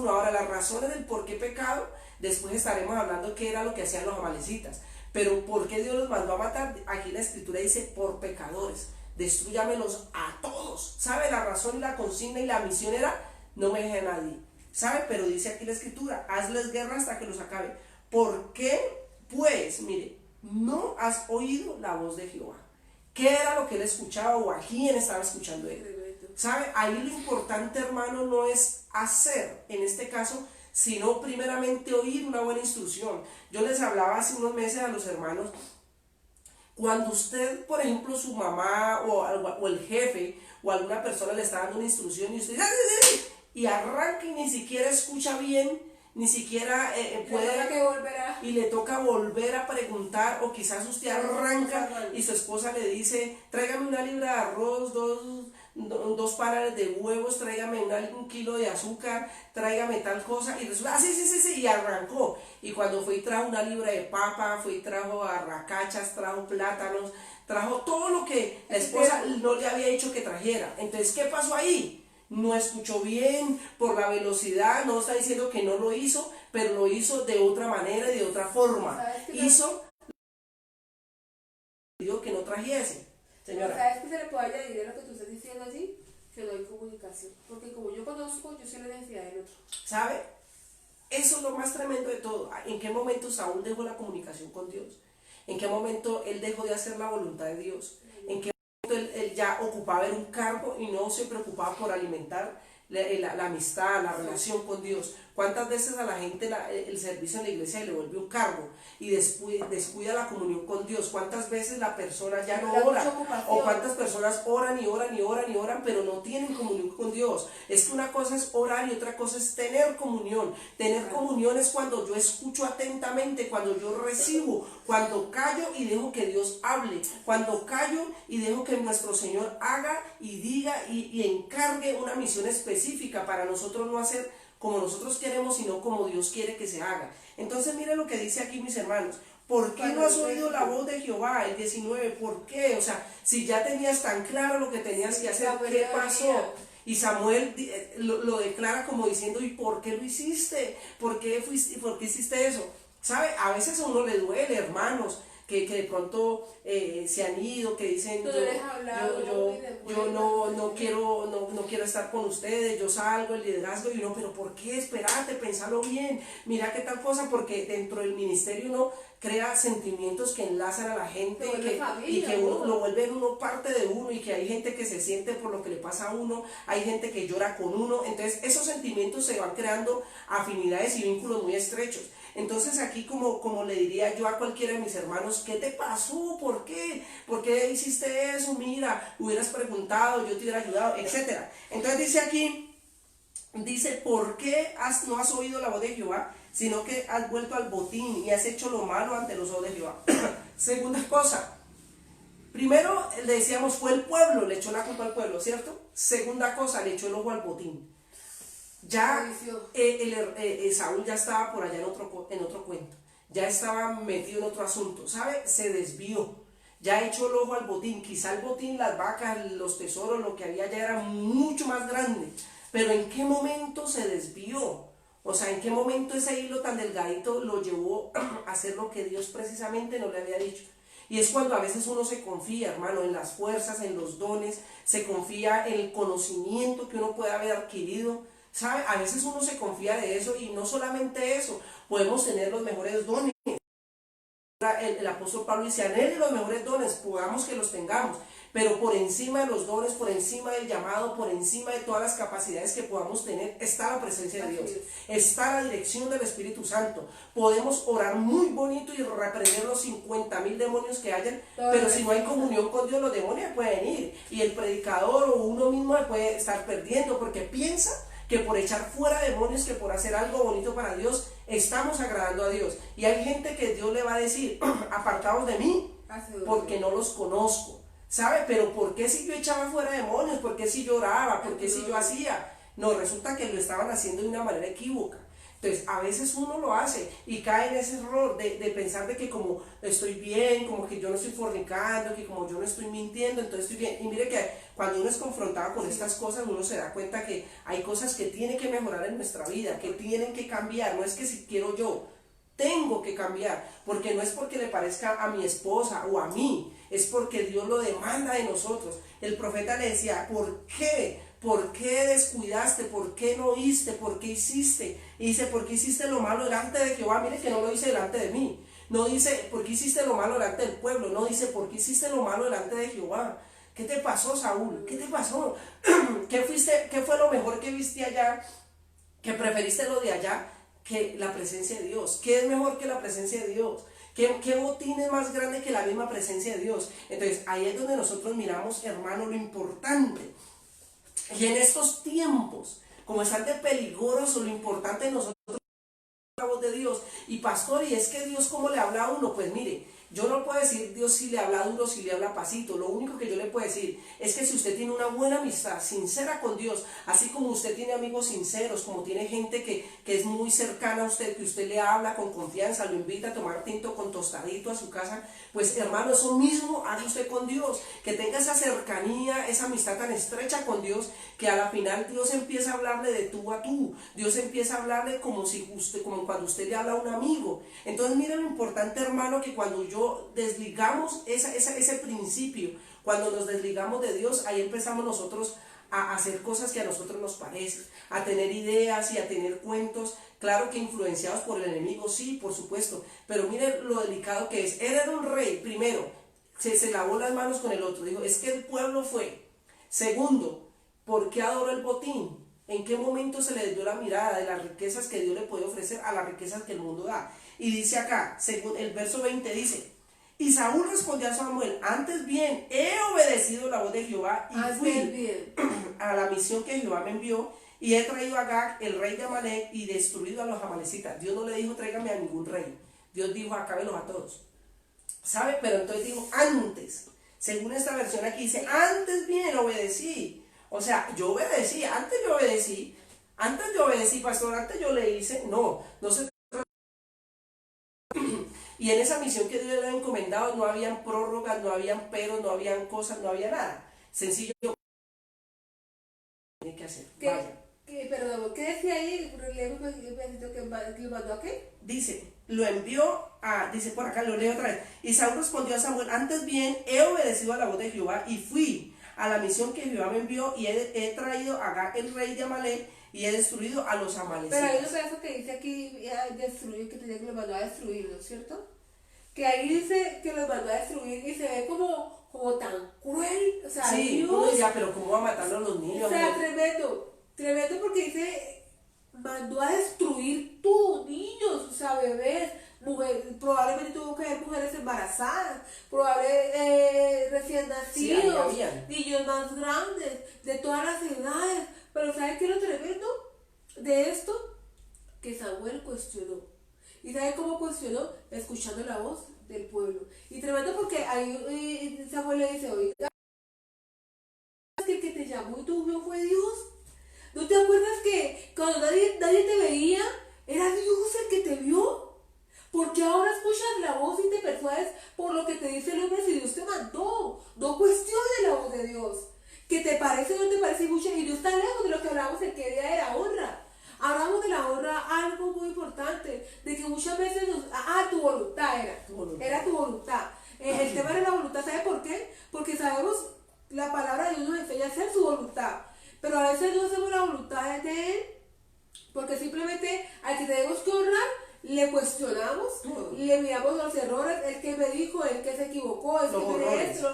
Speaker 1: Ahora, las razones del por qué pecado, después estaremos hablando qué era lo que hacían los amalecitas. Pero por qué Dios los mandó a matar, aquí la escritura dice: por pecadores, destrúyamelos a todos. ¿Sabe? La razón y la consigna y la misión era: no me deje a nadie. ¿Sabe? Pero dice aquí la escritura: hazles guerra hasta que los acabe. ¿Por qué? Pues, mire, no has oído la voz de Jehová. ¿Qué era lo que él escuchaba o a quién estaba escuchando él? ¿Sabe? Ahí lo importante, hermano, no es hacer, en este caso, sino primeramente oír una buena instrucción. Yo les hablaba hace unos meses a los hermanos: cuando usted, por ejemplo, su mamá o el jefe o alguna persona le está dando una instrucción y usted y arranca y ni siquiera escucha bien, ni siquiera puede, y le toca volver a preguntar, o quizás usted arranca y su esposa le dice: tráigame una libra de arroz, dos pares de huevos, tráigame un kilo de azúcar, tráigame tal cosa, y resulta, sí, y arrancó, y cuando fue y trajo una libra de papa, fue y trajo arracachas, trajo plátanos, trajo todo lo que la esposa no le había dicho que trajera. Entonces, ¿qué pasó ahí? No escuchó bien, por la velocidad, no está diciendo que no lo hizo, pero lo hizo de otra manera y de otra forma. Hizo que no trajese. Señora.
Speaker 2: ¿Sabes qué se le puede añadir a lo que tú estás diciendo allí? Que no hay comunicación. Porque como yo conozco, yo sé la necesidad del otro.
Speaker 1: ¿Sabe? Eso es lo más tremendo de todo. ¿En qué momento Saúl dejó la comunicación con Dios? ¿En qué momento él dejó de hacer la voluntad de Dios? ¿En qué momento él ya ocupaba un cargo y no se preocupaba por alimentar la amistad, la relación con Dios? ¿Cuántas veces a la gente el servicio en la iglesia le vuelve un cargo y descuida la comunión con Dios? ¿Cuántas veces la persona ya no ora? ¿O cuántas personas oran, pero no tienen comunión con Dios? Es que una cosa es orar y otra cosa es tener comunión. Tener comunión es cuando yo escucho atentamente, cuando yo recibo, cuando callo y dejo que Dios hable, cuando callo y dejo que nuestro Señor haga y diga y encargue una misión específica para nosotros no hacer como nosotros queremos, sino como Dios quiere que se haga. Entonces, mire lo que dice aquí, mis hermanos: ¿por qué no has oído la voz de Jehová? El 19, ¿por qué? O sea, si ya tenías tan claro lo que tenías que hacer, ¿qué pasó? Y Samuel lo declara como diciendo: ¿y por qué lo hiciste? ¿Por qué hiciste eso? ¿Sabe? A veces a uno le duele, hermanos, que de pronto se han ido, que dicen: yo no quiero estar con ustedes, yo salgo, el liderazgo, y uno: pero ¿por qué? Espérate, pensalo bien, mira qué tal cosa, porque dentro del ministerio uno crea sentimientos que enlazan a la gente y que uno lo vuelven uno parte de uno, y que hay gente que se siente por lo que le pasa a uno, hay gente que llora con uno. Entonces esos sentimientos se van creando afinidades y vínculos muy estrechos. Entonces aquí como le diría yo a cualquiera de mis hermanos: ¿qué te pasó? ¿Por qué? ¿Por qué hiciste eso? Mira, hubieras preguntado, yo te hubiera ayudado, etc. Entonces dice aquí, ¿por qué no has oído la voz de Jehová, sino que has vuelto al botín y has hecho lo malo ante los ojos de Jehová? Segunda cosa, primero le decíamos fue el pueblo, le echó la culpa al pueblo, ¿cierto? Segunda cosa, le echó el ojo al botín. Ya Saúl ya estaba por allá en otro cuento, ya estaba metido en otro asunto, ¿sabe? Se desvió, ya echó el ojo al botín. Quizá el botín, las vacas, los tesoros, lo que había ya era mucho más grande, pero ¿en qué momento se desvió? O sea, ¿en qué momento ese hilo tan delgadito lo llevó a hacer lo que Dios precisamente no le había dicho? Y es cuando a veces uno se confía, hermano, en las fuerzas, en los dones, se confía en el conocimiento que uno puede haber adquirido, ¿sabe? A veces uno se confía de eso, y no solamente eso, podemos tener los mejores dones. El apóstol Pablo dice: anhelen los mejores dones, podamos que los tengamos, pero por encima de los dones, por encima del llamado, por encima de todas las capacidades que podamos tener, está la presencia de Dios, está la dirección del Espíritu Santo. Podemos orar muy bonito y reprender los 50,000 demonios que hayan, pero si no hay comunión con Dios, los demonios pueden ir, y el predicador o uno mismo puede estar perdiendo, porque piensa que por echar fuera demonios, que por hacer algo bonito para Dios, estamos agradando a Dios. Y hay gente que Dios le va a decir: apartaos de mí, porque no los conozco. ¿Sabe? Pero ¿por qué si yo echaba fuera demonios? ¿Por qué si yo oraba? ¿Por qué si yo hacía? No, resulta que lo estaban haciendo de una manera equívoca. Entonces, a veces uno lo hace y cae en ese error de pensar de que como estoy bien, como que yo no estoy fornicando, que como yo no estoy mintiendo, entonces estoy bien. Y mire que cuando uno es confrontado con estas cosas, uno se da cuenta que hay cosas que tienen que mejorar en nuestra vida, que tienen que cambiar. No es que si quiero yo, tengo que cambiar, porque no es porque le parezca a mi esposa o a mí, es porque Dios lo demanda de nosotros. El profeta le decía, ¿por qué? ¿Por qué descuidaste? ¿Por qué no oíste? ¿Por qué hiciste? Y dice, ¿por qué hiciste lo malo delante de Jehová? Mire que no lo dice delante de mí. No dice, ¿por qué hiciste lo malo delante del pueblo? No dice, ¿por qué hiciste lo malo delante de Jehová? ¿Qué te pasó, Saúl? ¿Qué te pasó? ¿Qué fue lo mejor que viste allá? ¿Que preferiste lo de allá que la presencia de Dios? ¿Qué es mejor que la presencia de Dios? ¿Qué botín es más grande que la misma presencia de Dios? Entonces, ahí es donde nosotros miramos, hermano, lo importante. Y en estos tiempos, como están de peligroso, lo importante de nosotros es la voz de Dios. Y pastor, ¿y es que Dios cómo le habla a uno? Pues mire, yo no puedo decir Dios si le habla duro, si le habla pasito. Lo único que yo le puedo decir es que si usted tiene una buena amistad, sincera con Dios, así como usted tiene amigos sinceros, como tiene gente que es muy cercana a usted, que usted le habla con confianza, lo invita a tomar tinto con tostadito a su casa, pues hermano, eso mismo haga usted con Dios, que tenga esa cercanía, esa amistad tan estrecha con Dios, que a la final Dios empieza a hablarle de tú a tú, Dios empieza a hablarle como cuando usted le habla a un amigo. Entonces mira lo importante, hermano, que cuando desligamos ese principio, cuando nos desligamos de Dios, ahí empezamos nosotros a hacer cosas que a nosotros nos parecen, a tener ideas y a tener cuentos, claro que influenciados por el enemigo, sí, por supuesto, pero mire lo delicado que es. Él era un rey, primero, se lavó las manos con el otro, dijo, es que el pueblo fue. Segundo, ¿por qué adoró el botín? ¿En qué momento se le dio la mirada de las riquezas que Dios le puede ofrecer a las riquezas que el mundo da? Y dice acá, según el verso 20 dice, y Saúl respondió a Samuel, antes bien he obedecido la voz de Jehová y fui a la misión que Jehová me envió y he traído a Agag, el rey de Amalek, y destruido a los amalecitas. Dios no le dijo tráigame a ningún rey, Dios dijo acábelos a todos, ¿sabe? Pero entonces dijo antes, según esta versión aquí dice, antes bien obedecí. O sea, yo obedecí, antes yo obedecí, pastor, antes yo le hice, no se. Y en esa misión que Dios le había encomendado no habían prórrogas, no habían peros, no habían cosas, no había nada. Sencillo, tiene que hacer. Vaya.
Speaker 2: Perdón, ¿qué decía ahí? ¿Que lo mandó a qué?
Speaker 1: Dice, lo envió dice por acá, lo leo otra vez. Y Saúl respondió a Samuel, antes bien he obedecido a la voz de Jehová y fui a la misión que Jehová me envió y he traído a Agag, el rey de Amalek, y he destruido a los amalecitas.
Speaker 2: Pero hay un pedazo que dice aquí destruir, que tenía que los mandó a destruir, ¿no es cierto? Que ahí dice que los mandó a destruir y se ve como tan cruel, o sea,
Speaker 1: sí,
Speaker 2: Dios,
Speaker 1: ya, pero ¿cómo va a matar a los niños?
Speaker 2: o sea, tremendo porque dice, mandó a destruir tus niños, o sea, bebés, probablemente tuvo que haber mujeres embarazadas, probablemente recién nacidos,
Speaker 1: sí,
Speaker 2: niños más grandes, de todas las edades, pero ¿sabes qué es lo tremendo de esto? Que Samuel cuestionó. ¿Y sabe cómo cuestionó? Escuchando la voz del pueblo. Y tremendo porque ahí Samuel le dice, oiga, que el que te llamó y te ungió fue Dios. ¿No te acuerdas que cuando nadie te veía, era Dios el que te vio? Porque ahora escuchas la voz y te persuades por lo que te dice el hombre si Dios te mandó. No cuestiones la voz de Dios. Que te parece o no te parece mucho, y Dios está lejos de lo que hablamos el que día de la honra. Hablamos de la honra, algo muy importante, de que muchas veces tu voluntad era tu voluntad. El tema de la voluntad, ¿sabe por qué? Porque sabemos, la palabra de Dios nos enseña a hacer su voluntad, pero a veces no hacemos la voluntad de Él, porque simplemente al que tenemos que honrar, le cuestionamos, le miramos los errores, el que me dijo, el que se equivocó,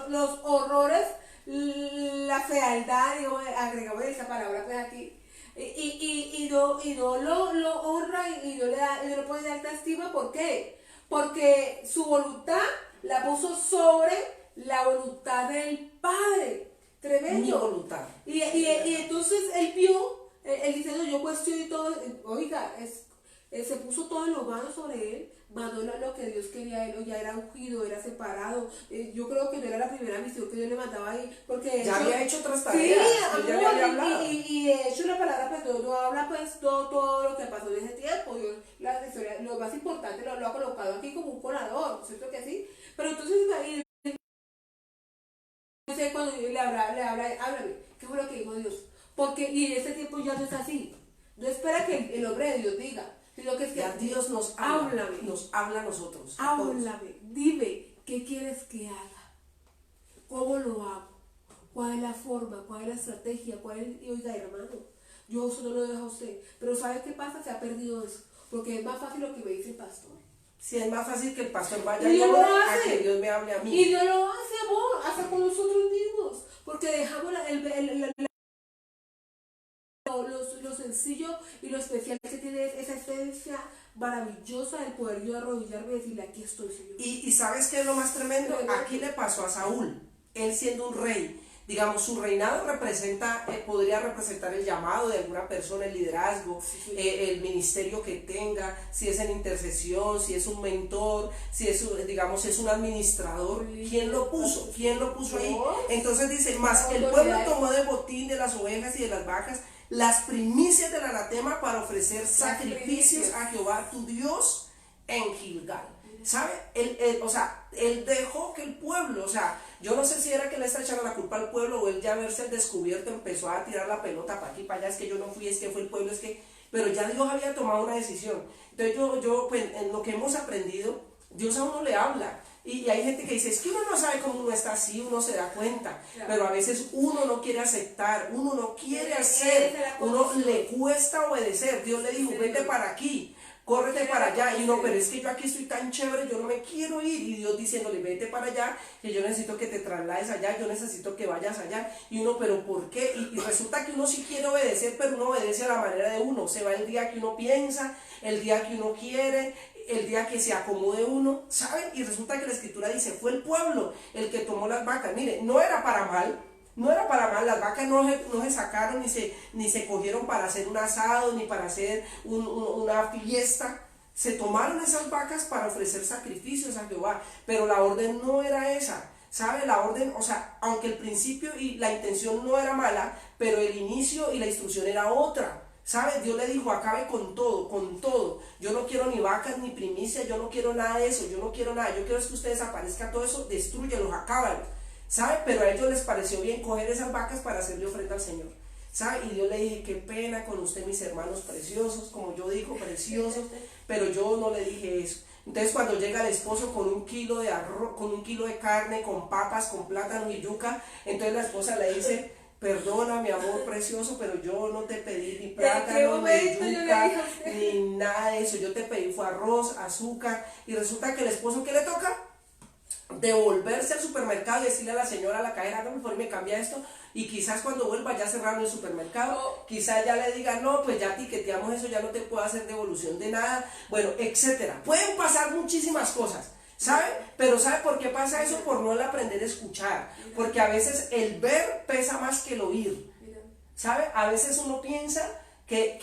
Speaker 2: los horrores, la fealdad, agregamos esa palabra pues aquí, y no lo honra y no le pone de alta estima. ¿Por qué? Porque su voluntad la puso sobre la voluntad del Padre. Tremendo.
Speaker 1: Mi voluntad.
Speaker 2: Y entonces él vio, él dice, no, yo cuestiono y todo, oiga, se puso todo en lo humano sobre él, mandó lo que Dios quería, él ya era ungido, era separado. Yo creo que no era la primera misión que Dios le mandaba ahí, porque
Speaker 1: ya había hecho otras
Speaker 2: sí,
Speaker 1: tareas,
Speaker 2: amor,
Speaker 1: ya le había hablado.
Speaker 2: y de hecho la palabra pues no habla pues todo lo que pasó en ese tiempo. Dios, la historia, lo más importante lo ha colocado aquí como un colador, ¿cierto que sí? Pero entonces ahí, no sé, cuando Dios le habla, háblame, ¿qué fue lo que dijo Dios? Porque, y en ese tiempo ya no es así. No espera que el hombre de Dios diga, sino que es que
Speaker 1: Ya Dios nos habla,
Speaker 2: háblame,
Speaker 1: nos habla a nosotros.
Speaker 2: háblame, dime, ¿qué quieres que haga? ¿Cómo lo hago? ¿Cuál es la forma? ¿Cuál es la estrategia? ¿Cuál es? Y oiga, hermano, yo eso no lo dejo a usted. Pero ¿sabe qué pasa? Se ha perdido eso. Porque es más fácil lo que me dice el pastor.
Speaker 1: Si es más fácil que el pastor vaya
Speaker 2: Y Dios lo
Speaker 1: a
Speaker 2: hace.
Speaker 1: que Dios me hable a mí.
Speaker 2: Y Dios lo hace, amor, hasta con nosotros mismos. Porque dejamos lo sencillo y lo especial que tiene esa esencia maravillosa del poder yo arrodillarme y decirle, aquí estoy, Señor.
Speaker 1: Y ¿sabes qué es lo más tremendo? Aquí le pasó a Saúl, él siendo un rey. Digamos, su reinado representa, podría representar el llamado de alguna persona, el liderazgo, el ministerio que tenga, si es en intercesión, si es un mentor, si es, digamos, es un administrador. ¿Quién lo puso? ¿Quién lo puso ahí? Entonces dice, más el pueblo tomó de botín de las ovejas y de las vacas las primicias del anatema para ofrecer sacrificios a Jehová tu Dios en Gilgal. ¿Sabe? Él dejó que el pueblo, o sea, yo no sé si era que le está echando la culpa al pueblo o él ya verse el descubierto empezó a tirar la pelota para aquí, para allá, es que yo no fui, es que fue el pueblo, es que, pero ya Dios había tomado una decisión. Entonces pues en lo que hemos aprendido, Dios a uno le habla. Y hay gente que dice, es que uno no sabe cómo uno está así, uno se da cuenta, claro. Pero a veces uno no quiere aceptar, uno no quiere hacer, uno le cuesta obedecer. Dios le dijo, vete para aquí, córrete para allá, y uno, pero es que yo aquí estoy tan chévere, yo no me quiero ir, y Dios diciéndole, vete para allá, que yo necesito que te traslades allá, yo necesito que vayas allá, y uno, pero ¿por qué? Y resulta que uno sí quiere obedecer, pero uno obedece a la manera de uno, se va el día que uno piensa, el día que uno quiere, el día que se acomode uno, ¿saben? Y resulta que la escritura dice, fue el pueblo el que tomó las vacas, mire, no era para mal, las vacas no se sacaron ni se cogieron para hacer un asado, ni para hacer una fiesta, se tomaron esas vacas para ofrecer sacrificios a Jehová, pero la orden no era esa, ¿sabe? La orden, o sea, aunque el principio y la intención no era mala, pero el inicio y la instrucción era otra. ¿Sabe? Dios le dijo, acabe con todo. Yo no quiero ni vacas ni primicias, yo no quiero nada de eso, yo no quiero nada. Yo quiero es que ustedes aparezcan todo eso, destruyenlos, acábanlos. ¿Sabe? Pero a ellos les pareció bien coger esas vacas para hacerle ofrenda al Señor. ¿Sabe? Y Dios le dije, qué pena con usted, mis hermanos preciosos, como yo digo, preciosos, pero yo no le dije eso. Entonces cuando llega el esposo con un kilo de arroz, con un kilo de carne, con papas, con plátano y yuca, entonces la esposa le dice, perdona mi amor precioso, pero yo no te pedí ni plátano, ni yuca, ni nada de eso, yo te pedí fue arroz, azúcar, y resulta que el esposo, ¿qué le toca? Devolverse al supermercado y decirle a la señora, a la cajera, no, mejor me cambia esto, y quizás cuando vuelva ya cerraron el supermercado, quizás ya le diga, no, pues ya tiqueteamos eso, ya no te puedo hacer devolución de nada, bueno, etcétera. Pueden pasar muchísimas cosas, ¿sabe? Pero ¿sabe por qué pasa eso? Por no el aprender a escuchar, porque a veces el ver pesa más que el oír, ¿sabe? A veces uno piensa que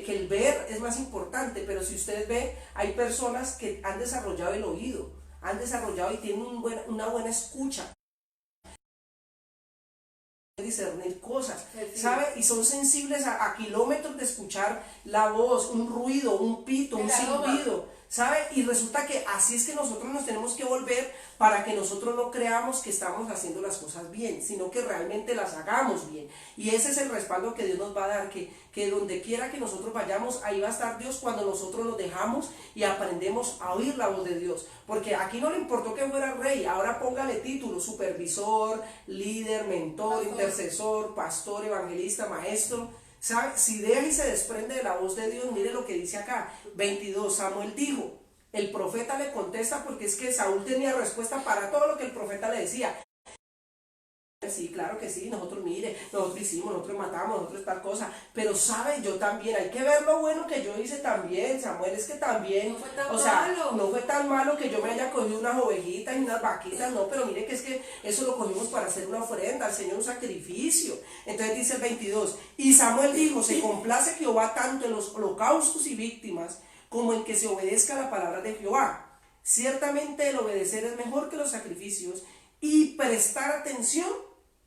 Speaker 1: el ver es más importante, pero si ustedes ven, hay personas que han desarrollado el oído, han desarrollado y tienen una buena escucha, discernir cosas, ¿sabe? Y son sensibles a kilómetros de escuchar la voz, un ruido, un pito, un silbido, ¿sabe? Y resulta que así es que nosotros nos tenemos que volver para que nosotros no creamos que estamos haciendo las cosas bien, sino que realmente las hagamos bien. Y ese es el respaldo que Dios nos va a dar, que donde quiera que nosotros vayamos, ahí va a estar Dios cuando nosotros nos dejamos y aprendemos a oír la voz de Dios. Porque aquí no le importó que fuera rey, ahora póngale título, supervisor, líder, mentor, intercesor, pastor, evangelista, maestro. ¿Sabe? Si deja y se desprende de la voz de Dios, mire lo que dice acá, 22, Samuel dijo, el profeta le contesta porque es que Saúl tenía respuesta para todo lo que el profeta le decía. sí, claro que sí, nosotros mire, nosotros hicimos, nosotros matamos, nosotros tal cosa, pero sabe, yo también, hay que ver lo bueno que yo hice también, Samuel, es que también,
Speaker 2: No fue tan
Speaker 1: o sea,
Speaker 2: malo.
Speaker 1: no fue tan malo que yo me haya cogido unas ovejitas y unas vaquitas, no, pero mire que es que eso lo cogimos para hacer una ofrenda al Señor, un sacrificio. Entonces dice el 22, y Samuel dijo, se complace Jehová tanto en los holocaustos y víctimas, como en que se obedezca la palabra de Jehová. Ciertamente el obedecer es mejor que los sacrificios y prestar atención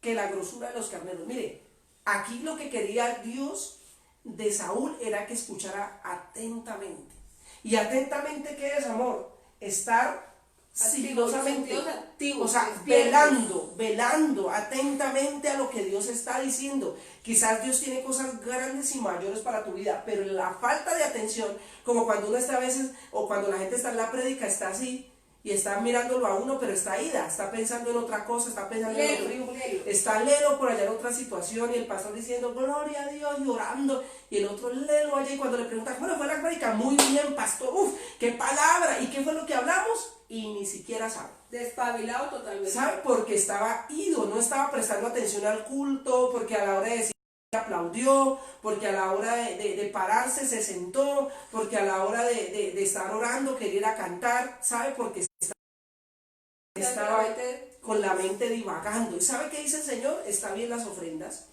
Speaker 1: que la grosura de los carneros. Mire, aquí lo que quería Dios de Saúl era que escuchara atentamente. ¿Y atentamente qué es, amor? Estar sigilosamente,
Speaker 2: activos,
Speaker 1: o sea, velando atentamente a lo que Dios está diciendo. Quizás Dios tiene cosas grandes y mayores para tu vida, pero la falta de atención, como cuando uno está a veces, o cuando la gente está en la prédica, está así, y está mirándolo a uno, pero está ida, está pensando en otra cosa, está pensando en otro hijo, está lelo por allá en otra situación, y el pastor diciendo, gloria a Dios, y orando, y el otro lelo allá, y cuando le preguntan, ¿cómo fue la prédica? Muy bien, pastor, qué palabra, ¿y qué fue lo que hablamos? Y ni siquiera sabe.
Speaker 2: Despabilado totalmente.
Speaker 1: ¿Sabe? Porque estaba ido, no estaba prestando atención al culto, porque a la hora de decir aplaudió, porque a la hora de pararse se sentó, porque a la hora de estar orando quería ir a cantar, ¿sabe? Porque estaba con la mente divagando. ¿Y sabe qué dice el Señor? Está bien las ofrendas,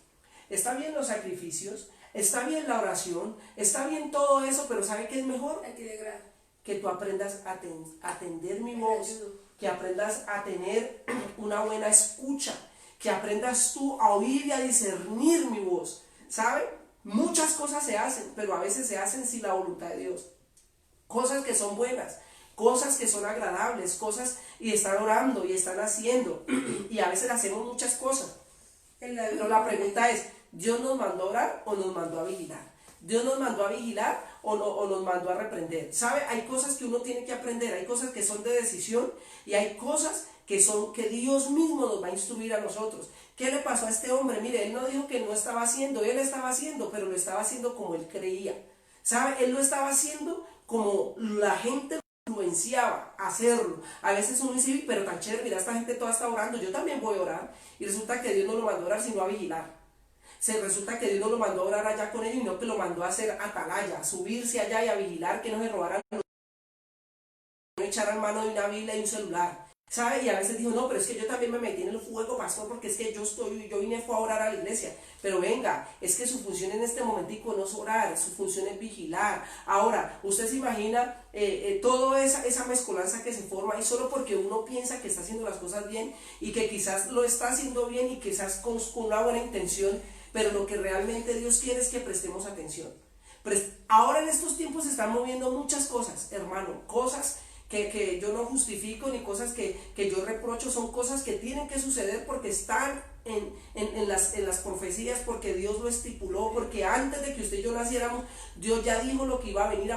Speaker 1: está bien los sacrificios, está bien la oración, está bien todo eso, pero ¿sabe qué es mejor? Que tú aprendas a atender mi voz, que aprendas a tener una buena escucha, que aprendas tú a oír y a discernir mi voz, ¿sabe? Muchas cosas se hacen, pero a veces se hacen sin la voluntad de Dios. Cosas que son buenas, cosas que son agradables, cosas y están orando y están haciendo, y a veces hacemos muchas cosas. Pero la pregunta es, ¿Dios nos mandó a orar o nos mandó a vigilar? ¿Dios nos mandó a vigilar o nos mandó a reprender? ¿Sabe? Hay cosas que uno tiene que aprender, hay cosas que son de decisión y hay cosas que Dios mismo nos va a instruir a nosotros. ¿Qué le pasó a este hombre? Mire, él no dijo que no estaba haciendo, él estaba haciendo, pero lo estaba haciendo como él creía. ¿Sabe? Él lo estaba haciendo como la gente lo influenciaba a hacerlo. A veces uno dice, pero tan chévere, mira, esta gente toda está orando, yo también voy a orar. Y resulta que Dios no lo mandó a orar, sino a vigilar. Resulta que Dios no lo mandó a orar allá con ellos, sino que lo mandó a hacer atalaya, a subirse allá y a vigilar que no se robaran, no echaran mano de una Biblia y un celular, ¿sabe? Y a veces dijo, no, pero es que yo también me metí en el fuego, pastor, porque es que yo vine fue a orar a la iglesia. Pero venga, es que su función en este momentico no es orar, su función es vigilar. Ahora, usted se imagina toda esa mezcolanza que se forma, y solo porque uno piensa que está haciendo las cosas bien, y que quizás lo está haciendo bien, y quizás con una buena intención, pero lo que realmente Dios quiere es que prestemos atención. Ahora en estos tiempos se están moviendo muchas cosas, hermano, cosas que yo no justifico, ni cosas que yo reprocho, son cosas que tienen que suceder porque están en las profecías, porque Dios lo estipuló, porque antes de que usted y yo naciéramos, Dios ya dijo lo que iba a venir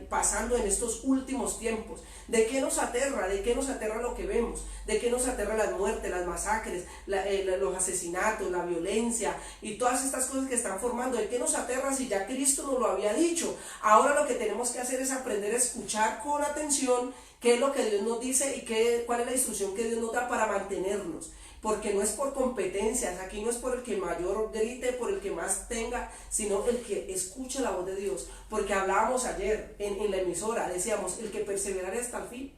Speaker 1: pasando en estos últimos tiempos. ¿De qué nos aterra? ¿De qué nos aterra lo que vemos? ¿De qué nos aterra las muertes, las masacres, los asesinatos, la violencia y todas estas cosas que están formando? ¿De qué nos aterra si ya Cristo nos lo había dicho? Ahora lo que tenemos que hacer es aprender a escuchar con atención qué es lo que Dios nos dice y cuál es la instrucción que Dios nos da para mantenernos. Porque no es por competencias, aquí no es por el que mayor grite, por el que más tenga, sino el que escuche la voz de Dios. Porque hablábamos ayer en la emisora, decíamos, el que perseverare hasta el fin,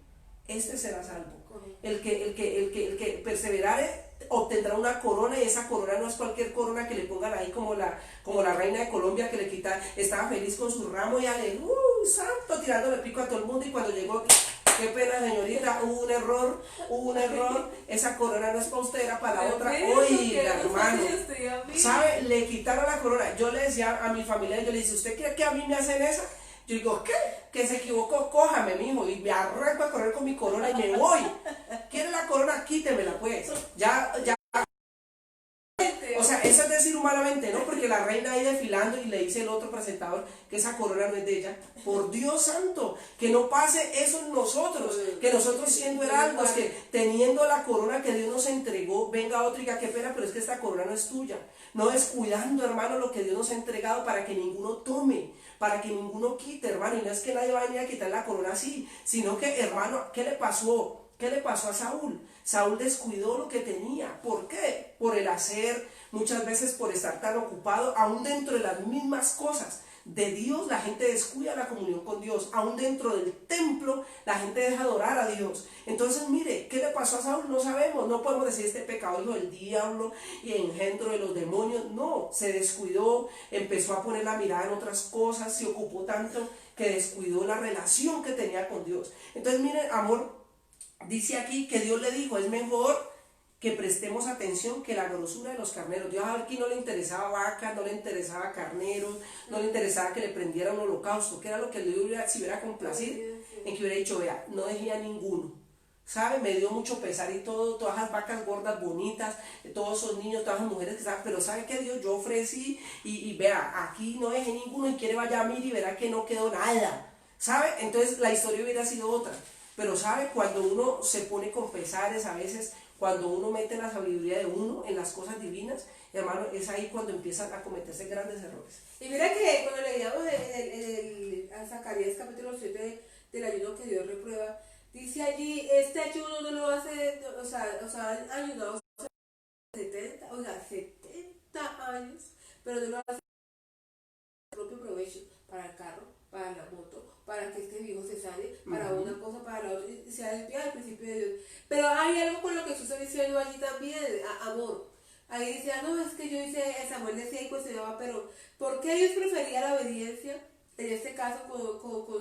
Speaker 1: este será salvo. El que perseverare obtendrá una corona, y esa corona no es cualquier corona que le pongan ahí como la reina de Colombia, que le quita, estaba feliz con su ramo y aleluya, santo, tirándole pico a todo el mundo, y cuando llegó, qué pena señorita, hubo un error, esa corona no es para usted, era para la otra. Oiga, hermano, ¿sabe? Le quitaron la corona. Yo le decía a mi familia, yo le decía, ¿usted cree que a mí me hacen esa? Yo digo, ¿qué? Que se equivocó, cójame, mijo, y me arranco a correr con mi corona y me voy. ¿Quiere la corona? Quítemela, pues. Ya. O sea, eso es decir humanamente, ¿no? Porque la reina ahí desfilando y le dice el otro presentador que esa corona no es de ella. Por Dios santo, que no pase eso en nosotros, que nosotros siendo heraldos, que teniendo la corona que Dios nos entregó, venga otro y diga, qué pena, pero es que esta corona no es tuya. No, descuidando, hermano, lo que Dios nos ha entregado para que ninguno tome, para que ninguno quite, hermano. Y no es que nadie va a venir a quitar la corona así, sino que, hermano, ¿qué le pasó? ¿Qué le pasó a Saúl? Saúl descuidó lo que tenía. ¿Por qué? Por el hacer, muchas veces por estar tan ocupado, aún dentro de las mismas cosas de Dios, la gente descuida la comunión con Dios. Aún dentro del templo, la gente deja de adorar a Dios. Entonces, mire, ¿qué le pasó a Saúl? No sabemos. No podemos decir este pecado hijo del diablo y engendro de los demonios. No, se descuidó, empezó a poner la mirada en otras cosas, se ocupó tanto que descuidó la relación que tenía con Dios. Entonces, mire, amor, dice aquí que Dios le dijo, es mejor que prestemos atención que la grosura de los carneros. Dios aquí no le interesaba vacas, no le interesaba carneros, no le interesaba que le prendiera un holocausto, que era lo que Dios se hubiera complacido, en que hubiera dicho, vea, no dejé a ninguno. ¿Sabe? Me dio mucho pesar y todo, todas las vacas gordas, bonitas, todos esos niños, todas las mujeres que estaban, pero ¿sabe qué Dios? Yo ofrecí y vea, aquí no dejé ninguno y quiere vaya a mí y verá que no quedó nada. ¿Sabe? Entonces la historia hubiera sido otra. Pero ¿sabe? Cuando uno se pone con pesares a veces, cuando uno mete la sabiduría de uno en las cosas divinas, hermano, es ahí cuando empiezan a cometerse grandes errores.
Speaker 2: Y mira que cuando leíamos a Zacarías capítulo 7 del ayuno que Dios reprueba, dice allí, este ayuno no lo hace, o sea, han ayunado 70 años, pero no lo hace para propio provecho, para el carro, para la moto, para que este viejo se sane, para una cosa, para la otra, y se ha desviado al principio de Dios. Pero hay algo con lo que Jesús está diciendo allí también, amor. Ahí dice, no, es que yo hice, Samuel decía y cuestionaba, pero ¿por qué Dios prefería la obediencia? En este caso con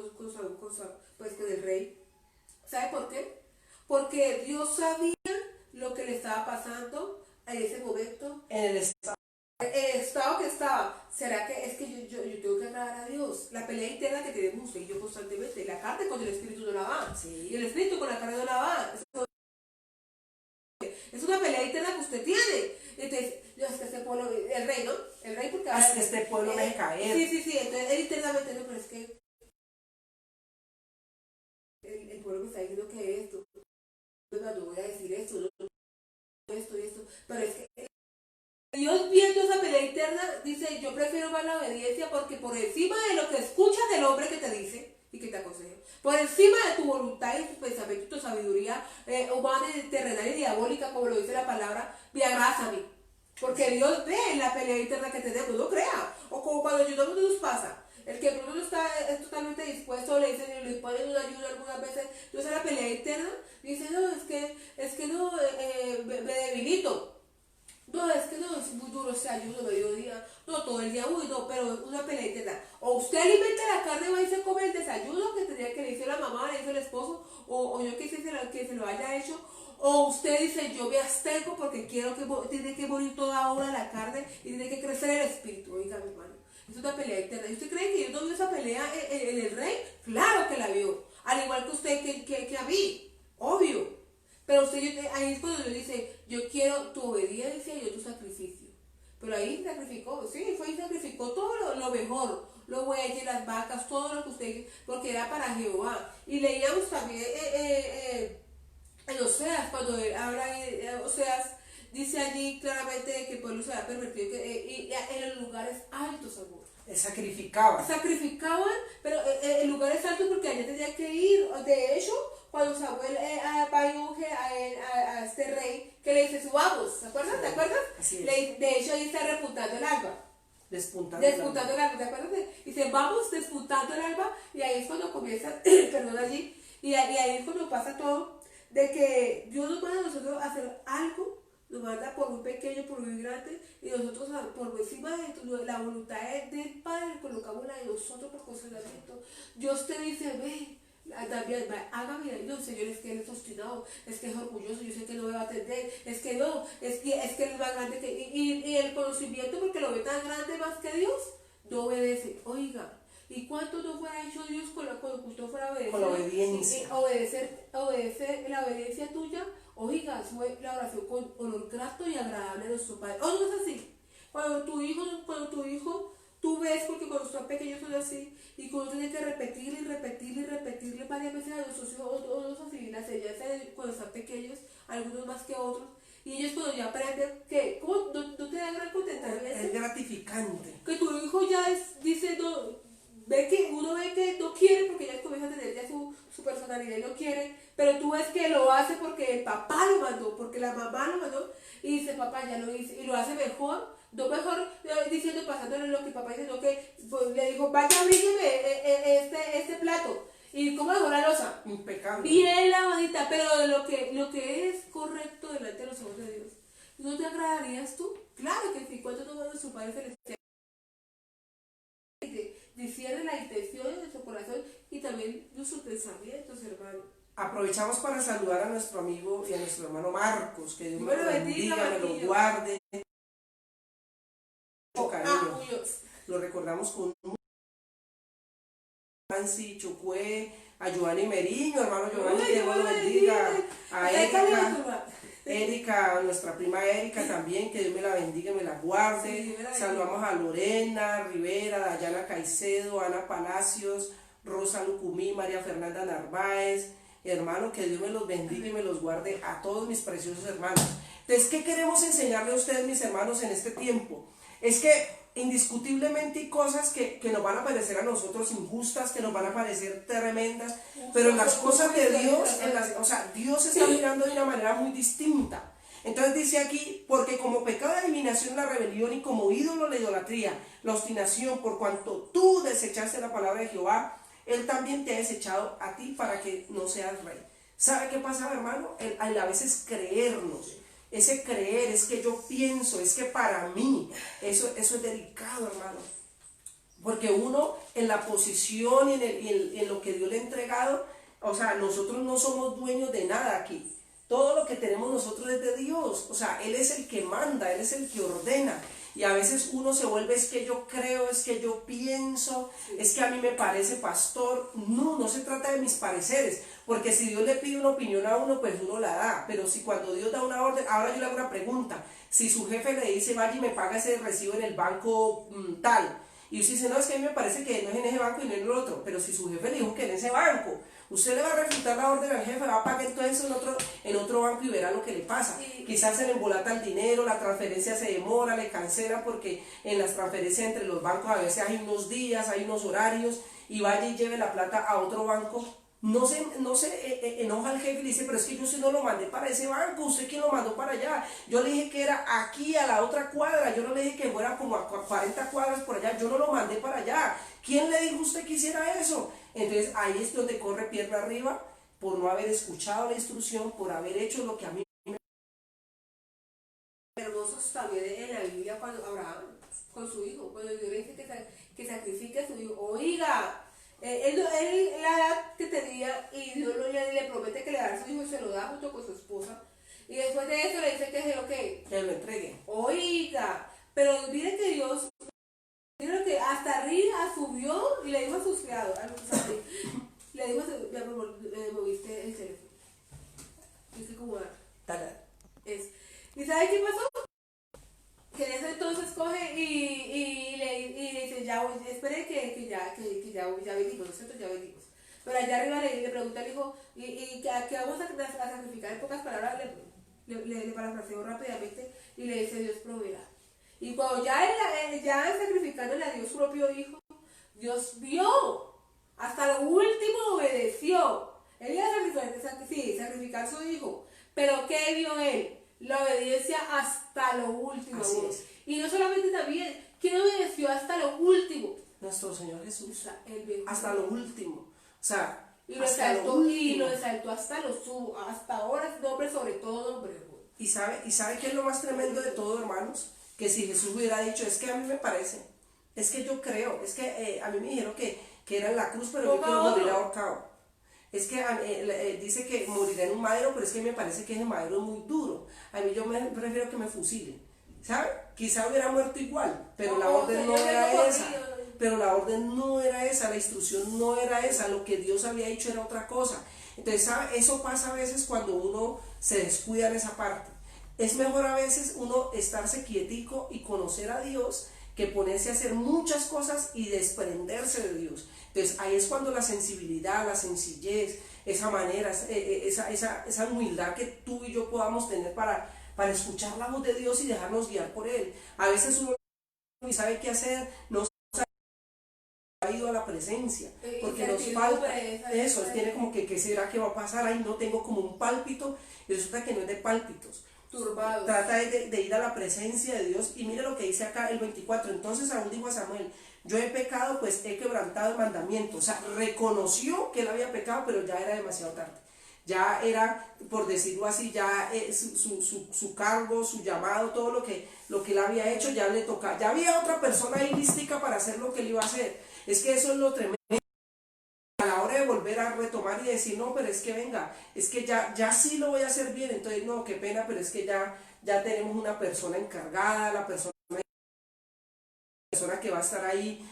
Speaker 2: el rey. ¿Sabe por qué? Porque Dios sabía lo que le estaba pasando en ese momento.
Speaker 1: En el estado.
Speaker 2: El estado que estaba, ¿será que es que yo tengo que agradar a Dios? La pelea interna que tenemos usted y yo constantemente, la carne con el espíritu no la va,
Speaker 1: Sí.
Speaker 2: y el espíritu con la carne no la va. Es una pelea interna que usted tiene. Entonces, yo es que este pueblo, el rey, ¿no? El rey porque
Speaker 1: Es que este pueblo me deja caer.
Speaker 2: Sí, entonces él internamente no, pero es que el pueblo me está diciendo que esto, yo voy a decir esto, esto y esto, pero es que Dios viendo esa pelea interna dice, yo prefiero más la obediencia porque por encima de lo que escuchas del hombre que te dice y que te aconseja, por encima de tu voluntad y tu pensamiento y tu sabiduría humana y terrenal y diabólica, como lo dice la palabra, me agradas a mí. Porque Dios ve en la pelea interna que tenemos, no crea. O como cuando ayudamos nos pasa. El que no está totalmente dispuesto, le dicen, le ponen una ayuda algunas veces, entonces la pelea interna, dice, no, es que no, me debilito. No, es que no, es muy duro ese ayuno mediodía. No, todo el día, uy, no, pero una pelea interna. O usted alimenta la carne, va y se come el desayuno que tenía que le hizo la mamá, le hizo el esposo, o yo que se lo haya hecho. O usted dice, yo me abstengo porque quiero que tiene que morir toda hora la carne y tiene que crecer el espíritu. Oiga, mi hermano, es una pelea interna. ¿Y usted cree que yo no vio esa pelea en el rey? Claro que la vio. Al igual que usted que a mí. Obvio. Pero usted, ahí es cuando yo dice, yo quiero tu obediencia y yo tu sacrificio. Pero ahí sacrificó, sí, fue y sacrificó todo lo mejor, los bueyes, las vacas, todo lo que usted, porque era para Jehová. Y leíamos también en Oseas, cuando él habla en Oseas, dice allí claramente que el pueblo se había permitido y en los lugares altos, amor.
Speaker 1: Sacrificaban.
Speaker 2: Sacrificaban, pero en lugares altos porque allá tenía que ir. De hecho, cuando Samuel va y unge a este rey, que le dice, subamos, ¿te acuerdas? ¿Te acuerdas?
Speaker 1: Así es.
Speaker 2: De hecho, ahí está repuntando el alba.
Speaker 1: Despuntando
Speaker 2: el alba, ¿te acuerdas? Dice, vamos despuntando el alba, y ahí es cuando comienza, perdón, allí, y ahí es cuando pasa todo, de que Dios nos manda a nosotros a hacer algo, nos manda por muy pequeño, por muy grande, y nosotros por encima de la voluntad del Padre colocamos la de nosotros por consolamiento. Dios te dice, ve, también, hágame, no, Señor, es que él es obstinado, es que es orgulloso, yo sé que no me va a atender, es que no, es que él es más grande que, y el conocimiento, porque lo ve tan grande más que Dios, no obedece. Oiga, ¿y cuánto no fuera hecho Dios cuando usted fuera a obedecer?
Speaker 1: Con la obediencia.
Speaker 2: Obedecer la obediencia tuya. Oiga, fue la oración con olor grato y agradable a nuestro Padre. ¿O no es así? Cuando tu hijo, tú ves, porque cuando están pequeños son así, y cuando tienes que repetirle varias veces a nuestros hijos, o no así, las enseñanzas cuando están pequeños, algunos más que otros, y ellos cuando ya aprenden, que ¿cómo no te da gran contentamiento?
Speaker 1: Es gratificante.
Speaker 2: Que tu hijo ya dice, no, uno ve que no quiere porque ella comienza a tener ya su personalidad y no quiere, pero tú ves que lo hace porque el papá lo mandó, porque la mamá lo mandó, y dice, papá ya lo hice, y lo hace mejor, no mejor diciendo, pasándole lo que papá dice, no que pues, le dijo, vaya, abrígueme este plato, y cómo dejó la loza,
Speaker 1: impecable,
Speaker 2: bien lavadita, pero lo que es correcto delante de los ojos de Dios. ¿No te agradarías tú? Claro que sí, cuando no de su Padre Celestial discierne la intención de nuestro corazón y también nuestros pensamientos, hermano.
Speaker 1: Aprovechamos para saludar a nuestro amigo y a nuestro hermano Marcos, que Dios me lo bendiga, me lo
Speaker 2: Marquillo.
Speaker 1: guarde, mucho cariño.
Speaker 2: Dios.
Speaker 1: Lo recordamos con Nancy Chocué, a Giovanni Meriño, hermano Giovanni, que Dios lo bendiga, a Erika, nuestra prima Erika también, que Dios me la bendiga y me la guarde.
Speaker 2: Sí,
Speaker 1: saludamos a Lorena Rivera, Dayana Caicedo, Ana Palacios, Rosa Lucumí, María Fernanda Narváez, hermano, que Dios me los bendiga y me los guarde a todos mis preciosos hermanos. Entonces, ¿qué queremos enseñarle a ustedes, mis hermanos, en este tiempo? Es que indiscutiblemente hay cosas que nos van a parecer a nosotros injustas, que nos van a parecer tremendas, pero en las cosas de Dios, o sea, Dios está mirando de una manera muy distinta. Entonces dice aquí, porque como pecado de eliminación la rebelión y como ídolo la idolatría, la obstinación, por cuanto tú desechaste la palabra de Jehová, Él también te ha desechado a ti para que no seas rey. ¿Sabe qué pasa, hermano? A veces creernos. Ese creer, es que yo pienso, es que para mí, eso es delicado, hermano. Porque uno en la posición y en lo que Dios le ha entregado, o sea, nosotros no somos dueños de nada aquí. Todo lo que tenemos nosotros es de Dios. O sea, Él es el que manda, Él es el que ordena. Y a veces uno se vuelve, es que yo creo, es que yo pienso, es que a mí me parece pastor. No se trata de mis pareceres, porque si Dios le pide una opinión a uno, pues uno la da. Pero si cuando Dios da una orden, ahora yo le hago una pregunta, si su jefe le dice, vaya y me paga ese recibo en el banco tal, y usted dice, no, es que a mí me parece que no es en ese banco y no en el otro, pero si su jefe le dijo que en ese banco, usted le va a refutar la orden al jefe, va a pagar todo eso en otro banco y verá lo que le pasa. Sí. Quizás se le embolata el dinero, la transferencia se demora, le cancela, porque en las transferencias entre los bancos a veces hay unos días, hay unos horarios, y vaya y lleve la plata a otro banco. No se enoja el jefe y le dice, pero es que yo no lo mandé para ese banco, usted quién lo mandó para allá, yo le dije que era aquí a la otra cuadra, yo no le dije que fuera como a 40 cuadras por allá, yo no lo mandé para allá, ¿quién le dijo a usted que hiciera eso? Entonces ahí es donde corre pierna arriba, por no haber escuchado la instrucción, por haber hecho lo que a mí me...
Speaker 2: Hermosos también en la Biblia cuando Abraham con su hijo, cuando Dios le dice que sacrifique a su hijo, oiga, él la edad que tenía y Dios le promete que le dará a su hijo y se lo da junto con su esposa, y después de eso le dice que
Speaker 1: lo entregue.
Speaker 2: Oiga, pero mire que Dios, mire que hasta arriba subió y le dijo a sus criados, le dijo le moviste el teléfono, dice como ¿y sabe qué pasó? Que en eso entonces coge y le dice, ya, espere que ya venimos, nosotros ya venimos. Pero allá arriba le pregunta al hijo, ¿y qué vamos a sacrificar? En pocas palabras le parafraseo rápidamente y le dice, Dios proveerá. Y cuando ya sacrificándole a Dios su propio hijo, Dios vio, hasta lo último obedeció. Él iba a sacrificar a su hijo, pero ¿qué vio él? La obediencia hasta lo último.
Speaker 1: Así es.
Speaker 2: Y no solamente también, ¿quién obedeció hasta lo último?
Speaker 1: Nuestro Señor Jesús.
Speaker 2: O sea,
Speaker 1: hasta lo último. O sea,
Speaker 2: y lo exaltó hasta lo sumo. Hasta ahora es nombre sobre todo nombre.
Speaker 1: ¿Y sabe qué es lo más tremendo de todo, hermanos? Que si Jesús hubiera dicho, es que a mí me parece, es que yo creo, es que a mí me dijeron que era en la cruz, pero yo quiero morir ahorcado. Es que dice que morirá en un madero, pero es que me parece que ese madero es muy duro. A mí yo prefiero que me fusilen. ¿Sabe? Quizá hubiera muerto igual, pero la orden no era esa. Pero la orden no era esa, la instrucción no era esa, lo que Dios había dicho era otra cosa. Entonces, ¿sabe? Eso pasa a veces cuando uno se descuida en esa parte. Es mejor a veces uno estarse quietico y conocer a Dios que ponerse a hacer muchas cosas y desprenderse de Dios. Entonces ahí es cuando la sensibilidad, la sencillez, esa manera, esa humildad que tú y yo podamos tener para escuchar la voz de Dios y dejarnos guiar por Él. A veces uno no sabe qué hacer, no ha ido a la presencia, porque nos
Speaker 2: Incertidumbre,
Speaker 1: falta eso, él tiene como que, ¿qué será que va a pasar? Ahí no tengo como un pálpito, y resulta que no es de pálpitos.
Speaker 2: turbados.
Speaker 1: Trata de ir a la presencia de Dios, y mire lo que dice acá el 24, entonces Saúl dijo a Samuel, yo he pecado, pues he quebrantado el mandamiento. O sea, reconoció que él había pecado, pero ya era demasiado tarde. Ya era, por decirlo así, ya su cargo, su llamado, todo lo que él había hecho, ya le tocaba. Ya había otra persona ahí lística para hacer lo que él iba a hacer. Es que eso es lo tremendo. A la hora de volver a retomar y decir, no, pero es que venga, es que ya sí lo voy a hacer bien. Entonces, no, qué pena, pero es que ya tenemos una persona encargada, la persona que va a estar ahí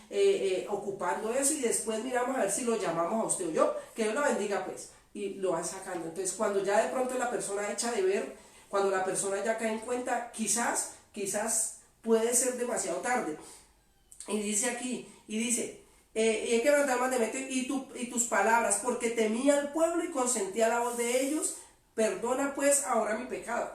Speaker 1: ocupando eso, y después miramos a ver si lo llamamos a usted o yo, que Dios lo bendiga pues, y lo van sacando. Entonces cuando ya de pronto la persona echa de ver, cuando la persona ya cae en cuenta, quizás puede ser demasiado tarde. Y dice aquí, y hay que levantar más de mente y tus palabras, porque temía al pueblo y consentía la voz de ellos, perdona pues ahora mi pecado.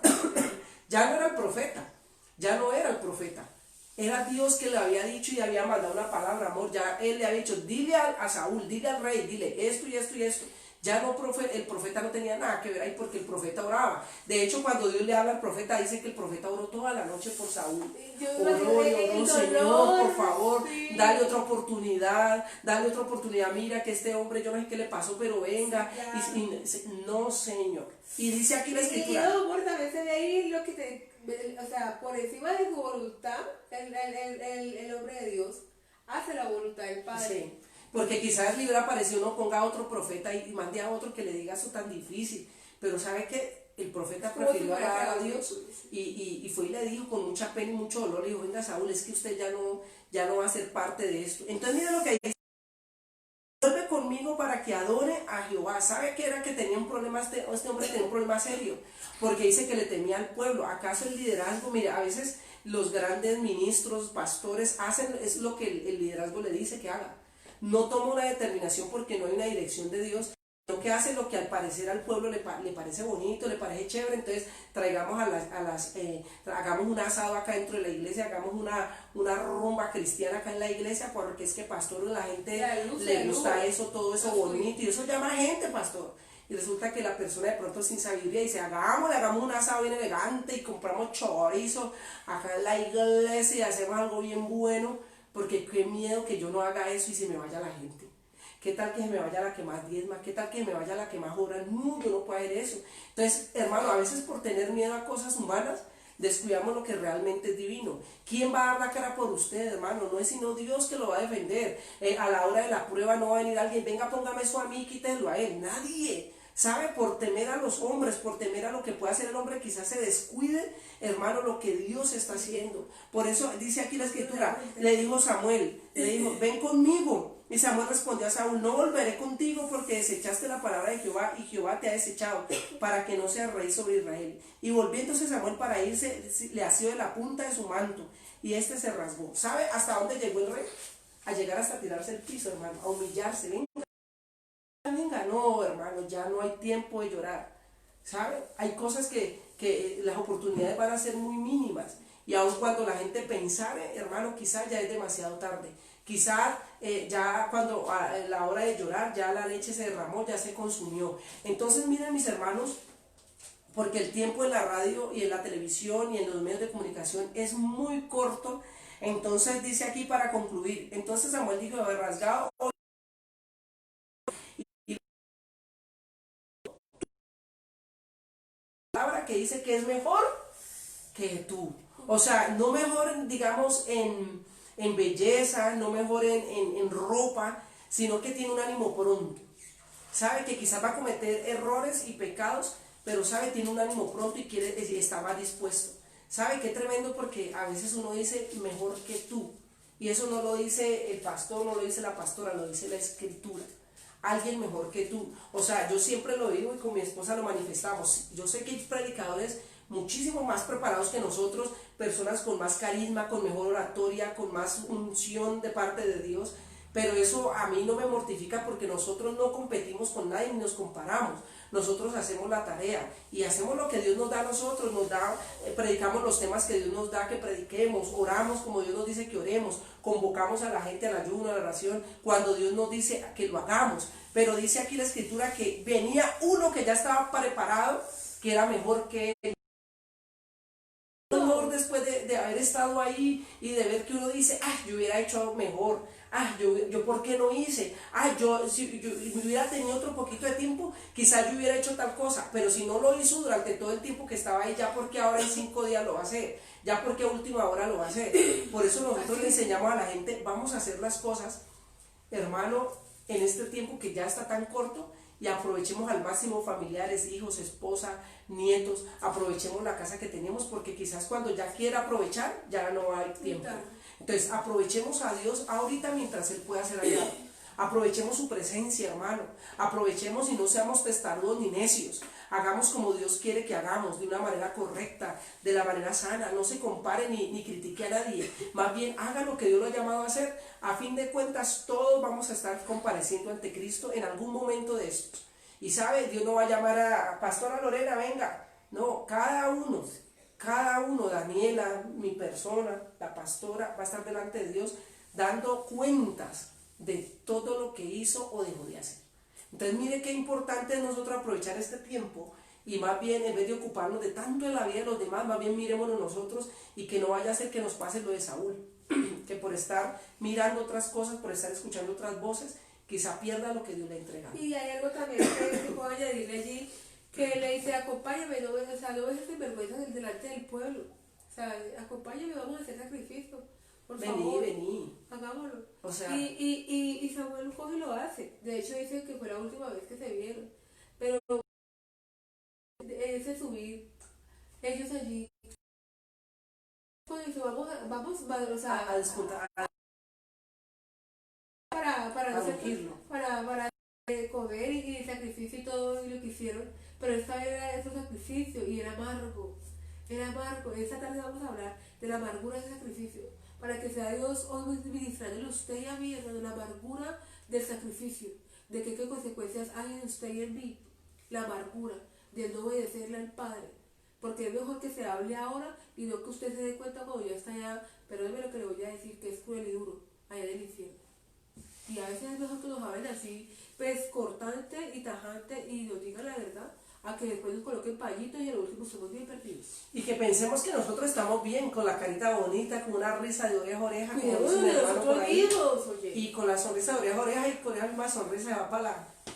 Speaker 1: Ya no era el profeta, ya no era el profeta. Era Dios que le había dicho y había mandado una palabra, amor. Ya él le había dicho, dile a Saúl, dile al rey, dile esto y esto y esto. Ya no, el profeta no tenía nada que ver ahí, porque el profeta oraba. De hecho, cuando Dios le habla al profeta, dice que el profeta oró toda la noche por Saúl. Oró, Señor, por favor, sí, dale otra oportunidad, mira que este hombre, yo no sé qué le pasó, pero venga. No, Señor. Y dice aquí la escritura.
Speaker 2: No, por a veces de ahí lo que o sea, por encima de su voluntad, el hombre de Dios hace la voluntad del Padre.
Speaker 1: Sí. Porque quizás le hubiera parecido, uno ponga a otro profeta y mande a otro que le diga eso tan difícil. Pero ¿sabe qué? El profeta prefirió agradar a Dios y fue y le dijo con mucha pena y mucho dolor, le dijo, venga Saúl, es que usted ya no va a ser parte de esto. Entonces mira lo que dice, vuelve conmigo para que adore a Jehová. ¿Sabe qué era que tenía un problema? Este hombre tenía un problema serio, porque dice que le temía al pueblo. ¿Acaso el liderazgo? Mire, a veces los grandes ministros, pastores, hacen es lo que el liderazgo le dice que haga. No toma una determinación porque no hay una dirección de Dios, sino que hace lo que al parecer al pueblo le parece bonito, le parece chévere. Entonces traigamos hagamos un asado acá dentro de la iglesia, hagamos una rumba cristiana acá en la iglesia, porque es que pastor, la gente le gusta eso, todo eso bonito, y eso llama a gente, pastor. Y resulta que la persona de pronto sin sabiduría dice, hagamos un asado bien elegante y compramos chorizo acá en la iglesia y hacemos algo bien bueno, porque qué miedo que yo no haga eso y se me vaya la gente. ¿Qué tal que se me vaya la que más diezma? ¿Qué tal que me vaya la que más obra? No, yo no puedo hacer eso. Entonces, hermano, a veces por tener miedo a cosas humanas, descuidamos lo que realmente es divino. ¿Quién va a dar la cara por usted, hermano? No es sino Dios que lo va a defender. A la hora de la prueba no va a venir alguien, venga, póngame eso a mí, quítelo a él. Nadie. ¿Sabe? Por temer a los hombres, por temer a lo que pueda hacer el hombre, quizás se descuide, hermano, lo que Dios está haciendo. Por eso dice aquí la escritura, le dijo Samuel, le dijo, ven conmigo. Y Samuel respondió a Saúl, no volveré contigo porque desechaste la palabra de Jehová y Jehová te ha desechado para que no seas rey sobre Israel. Y volviéndose Samuel para irse, le asió de la punta de su manto y este se rasgó. ¿Sabe hasta dónde llegó el rey? A llegar hasta tirarse el piso, hermano, a humillarse. Venga, no, hermano, ya no hay tiempo de llorar, ¿sabe? Hay cosas que las oportunidades van a ser muy mínimas, y aun cuando la gente pensare, hermano, quizás ya es demasiado tarde, quizás ya cuando a la hora de llorar, ya la leche se derramó, ya se consumió. Entonces miren mis hermanos, porque el tiempo en la radio y en la televisión y en los medios de comunicación es muy corto. Entonces dice aquí para concluir, entonces Samuel dijo, de rasgado palabra que dice que es mejor que tú. O sea, no mejor, digamos, en belleza, no mejor en ropa, sino que tiene un ánimo pronto. Sabe que quizás va a cometer errores y pecados, pero sabe, tiene un ánimo pronto y está más dispuesto. Sabe qué tremendo, porque a veces uno dice mejor que tú. Y eso no lo dice el pastor, no lo dice la pastora, lo dice la escritura. Alguien mejor que tú. O sea, yo siempre lo digo y con mi esposa lo manifestamos. Yo sé que hay predicadores muchísimo más preparados que nosotros, personas con más carisma, con mejor oratoria, con más unción de parte de Dios, pero eso a mí no me mortifica porque nosotros no competimos con nadie ni nos comparamos. Nosotros hacemos la tarea y hacemos lo que Dios nos da a nosotros, predicamos los temas que Dios nos da que prediquemos, oramos como Dios nos dice que oremos, convocamos a la gente al ayuno, a la oración, cuando Dios nos dice que lo hagamos. Pero dice aquí la escritura que venía uno que ya estaba preparado, que era mejor que él. Después de haber estado ahí y de ver que uno dice, yo hubiera hecho mejor, yo ¿por qué no hice? Si yo hubiera tenido otro poquito de tiempo, quizás yo hubiera hecho tal cosa, pero si no lo hizo durante todo el tiempo que estaba ahí, ya porque ahora en 5 días lo va a hacer, ya porque a última hora lo va a hacer. Por eso nosotros le enseñamos a la gente, vamos a hacer las cosas, hermano, en este tiempo que ya está tan corto, y aprovechemos al máximo familiares, hijos, esposa, nietos, aprovechemos la casa que tenemos, porque quizás cuando ya quiera aprovechar, ya no hay tiempo. Entonces aprovechemos a Dios ahorita mientras Él pueda hacer allá. Aprovechemos su presencia, hermano. Aprovechemos y no seamos testarudos ni necios. Hagamos como Dios quiere que hagamos, de una manera correcta, de la manera sana. No se compare ni critique a nadie. Más bien haga lo que Dios lo ha llamado a hacer. A fin de cuentas, todos vamos a estar compareciendo ante Cristo en algún momento de estos. Y sabe, Dios no va a llamar a Pastora Lorena, venga. No, cada uno, Daniela, mi persona, la pastora, va a estar delante de Dios dando cuentas de todo lo que hizo o dejó de hacer. Entonces mire qué importante es nosotros aprovechar este tiempo y más bien en vez de ocuparnos de tanto en la vida de los demás, más bien mirémonos nosotros y que no vaya a ser que nos pase lo de Saúl, que por estar mirando otras cosas, por estar escuchando otras voces, quizá pierda lo que Dios le ha entregado.
Speaker 2: Y hay algo también que puedo añadirle allí, que le dice, acompáñame, no ves sinvergüenza delante del pueblo, o sea, acompáñame, vamos a hacer sacrificio. Por favor,
Speaker 1: vení.
Speaker 2: Hagámoslo.
Speaker 1: O sea,
Speaker 2: y Samuel coge y lo hace. De hecho, dice que fue la última vez que se vieron. Pero ese subir, ellos allí, pues eso, o sea,
Speaker 1: a disfrutar,
Speaker 2: para
Speaker 1: ungirlo.
Speaker 2: para comer y sacrificio y todo y lo que hicieron. Pero esta vez era ese sacrificio y era amargo. Era amargo. Esta tarde vamos a hablar de la amargura de ese sacrificio. Para que sea Dios hoy ministrándole a usted y a mí, hermano, la amargura del sacrificio, de qué consecuencias hay en usted y en mí, la amargura de no obedecerle al Padre, porque es mejor que se hable ahora y no que usted se dé cuenta cuando ya está allá, perdóneme lo que le voy a decir, que es cruel y duro, allá en el infierno. Y a veces es mejor que nos hablen así, pues cortante y tajante y nos digan la verdad, a que después nos coloquen payitos y al último somos bien perdidos.
Speaker 1: Y que pensemos que nosotros estamos bien, con la carita bonita, con una risa de oreja a oreja, y con la sonrisa de oreja a oreja, y con esa misma sonrisa se va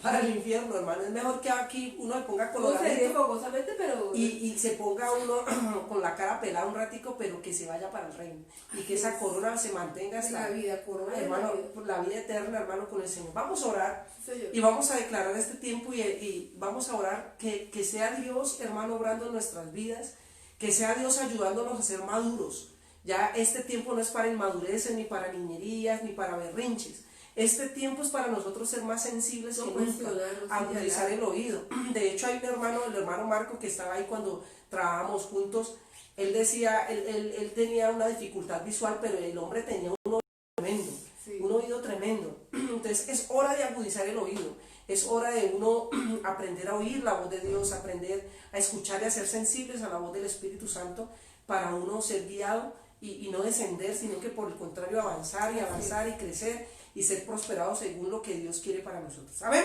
Speaker 1: para el infierno, hermano. Es mejor que aquí uno se ponga coloradito y se ponga uno con la cara pelada un ratico, pero que se vaya para el reino. Y que esa corona se mantenga hasta
Speaker 2: la vida,
Speaker 1: hermano, por la vida eterna, hermano, con el Señor. Vamos a orar y vamos a declarar este tiempo y vamos a orar que sea Dios, hermano, obrando en nuestras vidas, que sea Dios ayudándonos a ser maduros. Ya este tiempo no es para inmadureces, ni para niñerías, ni para berrinches. Este tiempo es para nosotros ser más sensibles que nunca, agudizar el oído. De hecho, hay un hermano, el hermano Marco, que estaba ahí cuando trabajábamos juntos. Él decía, él tenía una dificultad visual, pero el hombre tenía un oído tremendo, un oído tremendo. Entonces, es hora de agudizar el oído. Es hora de uno aprender a oír la voz de Dios, aprender a escuchar y a ser sensibles a la voz del Espíritu Santo para uno ser guiado y no descender, sino que por el contrario avanzar y crecer y ser prosperados según lo que Dios quiere para nosotros. Amén.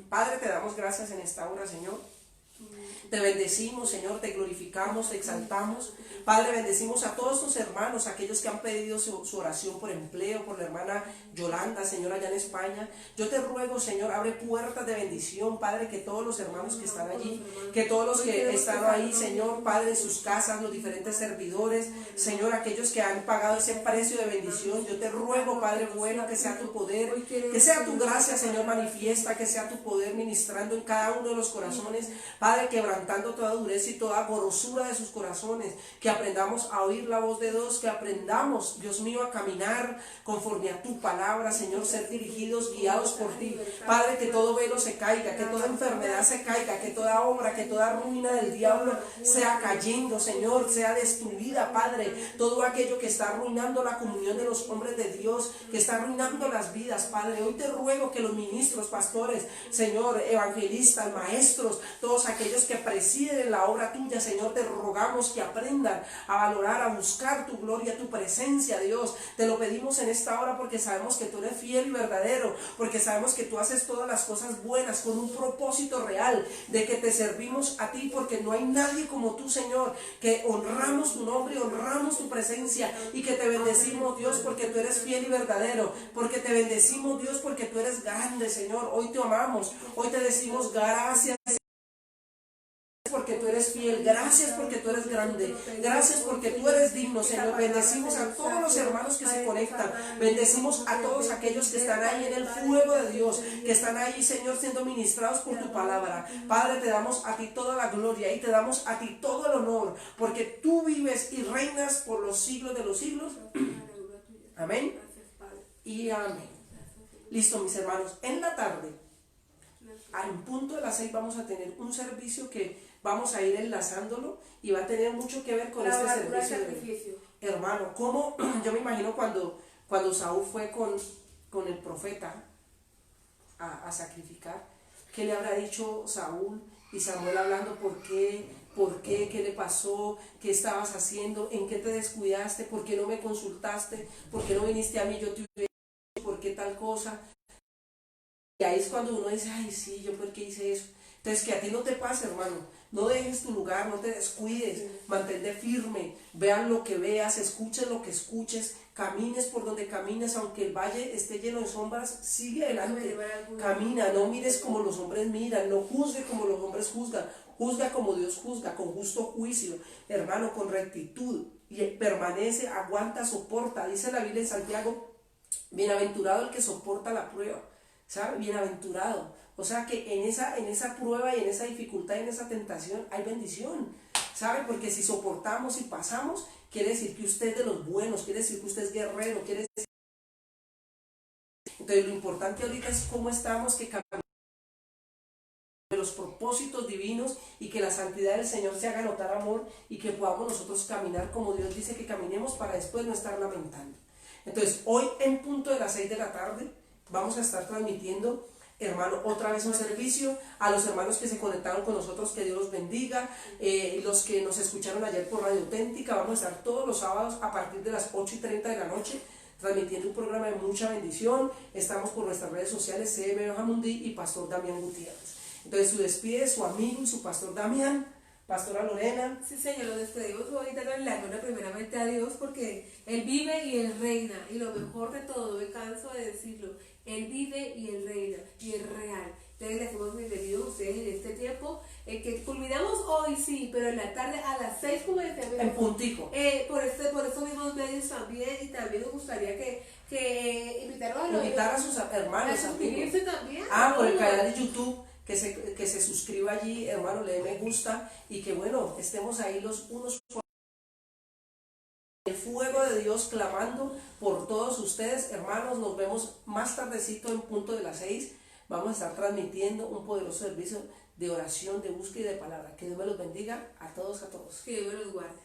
Speaker 1: Padre, te damos gracias en esta hora, Señor. Te bendecimos, Señor, te glorificamos, te exaltamos. Padre, bendecimos a todos tus hermanos, aquellos que han pedido su oración por empleo, por la hermana Yolanda, Señor, allá en España. Yo te ruego, Señor, abre puertas de bendición, Padre, que todos los hermanos que están allí, que todos los que están ahí, Señor, Padre, en sus casas, los diferentes servidores, Señor, aquellos que han pagado ese precio de bendición, yo te ruego, Padre bueno, que sea tu poder, que sea tu gracia, Señor, manifiesta, que sea tu poder ministrando en cada uno de los corazones, Padre, quebrantando toda dureza y toda grosura de sus corazones, que aprendamos a oír la voz de Dios, que aprendamos, Dios mío, a caminar conforme a tu palabra, Señor, ser dirigidos, guiados por ti. Padre, que todo velo se caiga, que toda enfermedad se caiga, que toda obra, que toda ruina del diablo sea cayendo, Señor, sea destruida, Padre. Todo aquello que está arruinando la comunión de los hombres de Dios, que está arruinando las vidas, Padre. Hoy te ruego que los ministros, pastores, Señor, evangelistas, maestros, todos aquellos que presiden la obra tuya, Señor, te rogamos que aprendan a valorar, a buscar tu gloria, tu presencia, Dios. Te lo pedimos en esta hora porque sabemos que tú eres fiel y verdadero, porque sabemos que tú haces todas las cosas buenas con un propósito real de que te servimos a ti, porque no hay nadie como tú, Señor, que honramos tu nombre, honramos tu presencia y que te bendecimos, Dios, porque tú eres fiel y verdadero, porque te bendecimos, Dios, porque tú eres grande, Señor. Hoy te amamos, hoy te decimos gracias porque tú eres fiel, gracias porque tú eres grande, gracias porque tú eres digno, Señor. Bendecimos a todos los hermanos que se conectan, bendecimos a todos aquellos que están ahí en el fuego de Dios, que están ahí, Señor, siendo ministrados por tu palabra. Padre, te damos a ti toda la gloria y te damos a ti todo el honor, porque tú vives y reinas por los siglos de los siglos. Amén y amén. Listo, mis hermanos, en la tarde, al punto de las 6, vamos a tener un servicio que vamos a ir enlazándolo y va a tener mucho que ver con este servicio. Hermano, ¿cómo? Yo me imagino cuando Saúl fue con el profeta a sacrificar, ¿qué le habrá dicho Saúl? Y Samuel hablando, ¿por qué? ¿Qué le pasó? ¿Qué estabas haciendo? ¿En qué te descuidaste? ¿Por qué no me consultaste? ¿Por qué no viniste a mí? Yo te hubiera dicho, ¿por qué tal cosa? Y ahí es cuando uno dice, ay, sí, ¿yo por qué hice eso? Entonces, que a ti no te pase, hermano. No dejes tu lugar, no te descuides, mantente firme, vean lo que veas, escuches lo que escuches, camines por donde camines, aunque el valle esté lleno de sombras, sigue adelante, camina, no mires como los hombres miran, no juzgue como los hombres juzgan, juzga como Dios juzga, con justo juicio, hermano, con rectitud, y permanece, aguanta, soporta. Dice la Biblia en Santiago, bienaventurado el que soporta la prueba, ¿sabe? Bienaventurado. O sea que en esa prueba y en esa dificultad y en esa tentación hay bendición, ¿sabe? Porque si soportamos y pasamos, quiere decir que usted es de los buenos, quiere decir que usted es guerrero, quiere decir... Entonces lo importante ahorita es cómo estamos, que caminamos de los propósitos divinos y que la santidad del Señor se haga notar amor y que podamos nosotros caminar como Dios dice que caminemos para después no estar lamentando. Entonces hoy en punto de las 6 de la tarde vamos a estar transmitiendo, hermano, otra vez un servicio. A los hermanos que se conectaron con nosotros, que Dios los bendiga. Los que nos escucharon ayer por Radio Auténtica, vamos a estar todos los sábados a partir de las 8:30 de la noche transmitiendo un programa de mucha bendición. Estamos por nuestras redes sociales, CM Bajamundi y Pastor Damián Gutiérrez. Entonces su despide su amigo y su Pastor Damián. Pastora Lorena.
Speaker 2: Sí, Señor, lo despedimos hoy dándole la gloria primeramente a Dios porque Él vive y Él reina. Y lo mejor de todo, me canso de decirlo, Él vive y Él reina y es real. Entonces les hemos bienvenidos a ustedes en este tiempo, que culminamos hoy, sí, pero en la tarde a las 6, como decía.
Speaker 1: En puntico.
Speaker 2: Por estos mismos medios también, y también nos gustaría que
Speaker 1: invitar a sus hermanos
Speaker 2: a suscribirse también.
Speaker 1: Por el canal de YouTube. Que se suscriba allí, hermano, le dé me gusta y que bueno, estemos ahí los unos por el fuego de Dios clamando por todos ustedes, hermanos. Nos vemos más tardecito en punto de las 6. Vamos a estar transmitiendo un poderoso servicio de oración, de búsqueda y de palabra. Que Dios me los bendiga a todos, a todos.
Speaker 2: Que Dios me los guarde.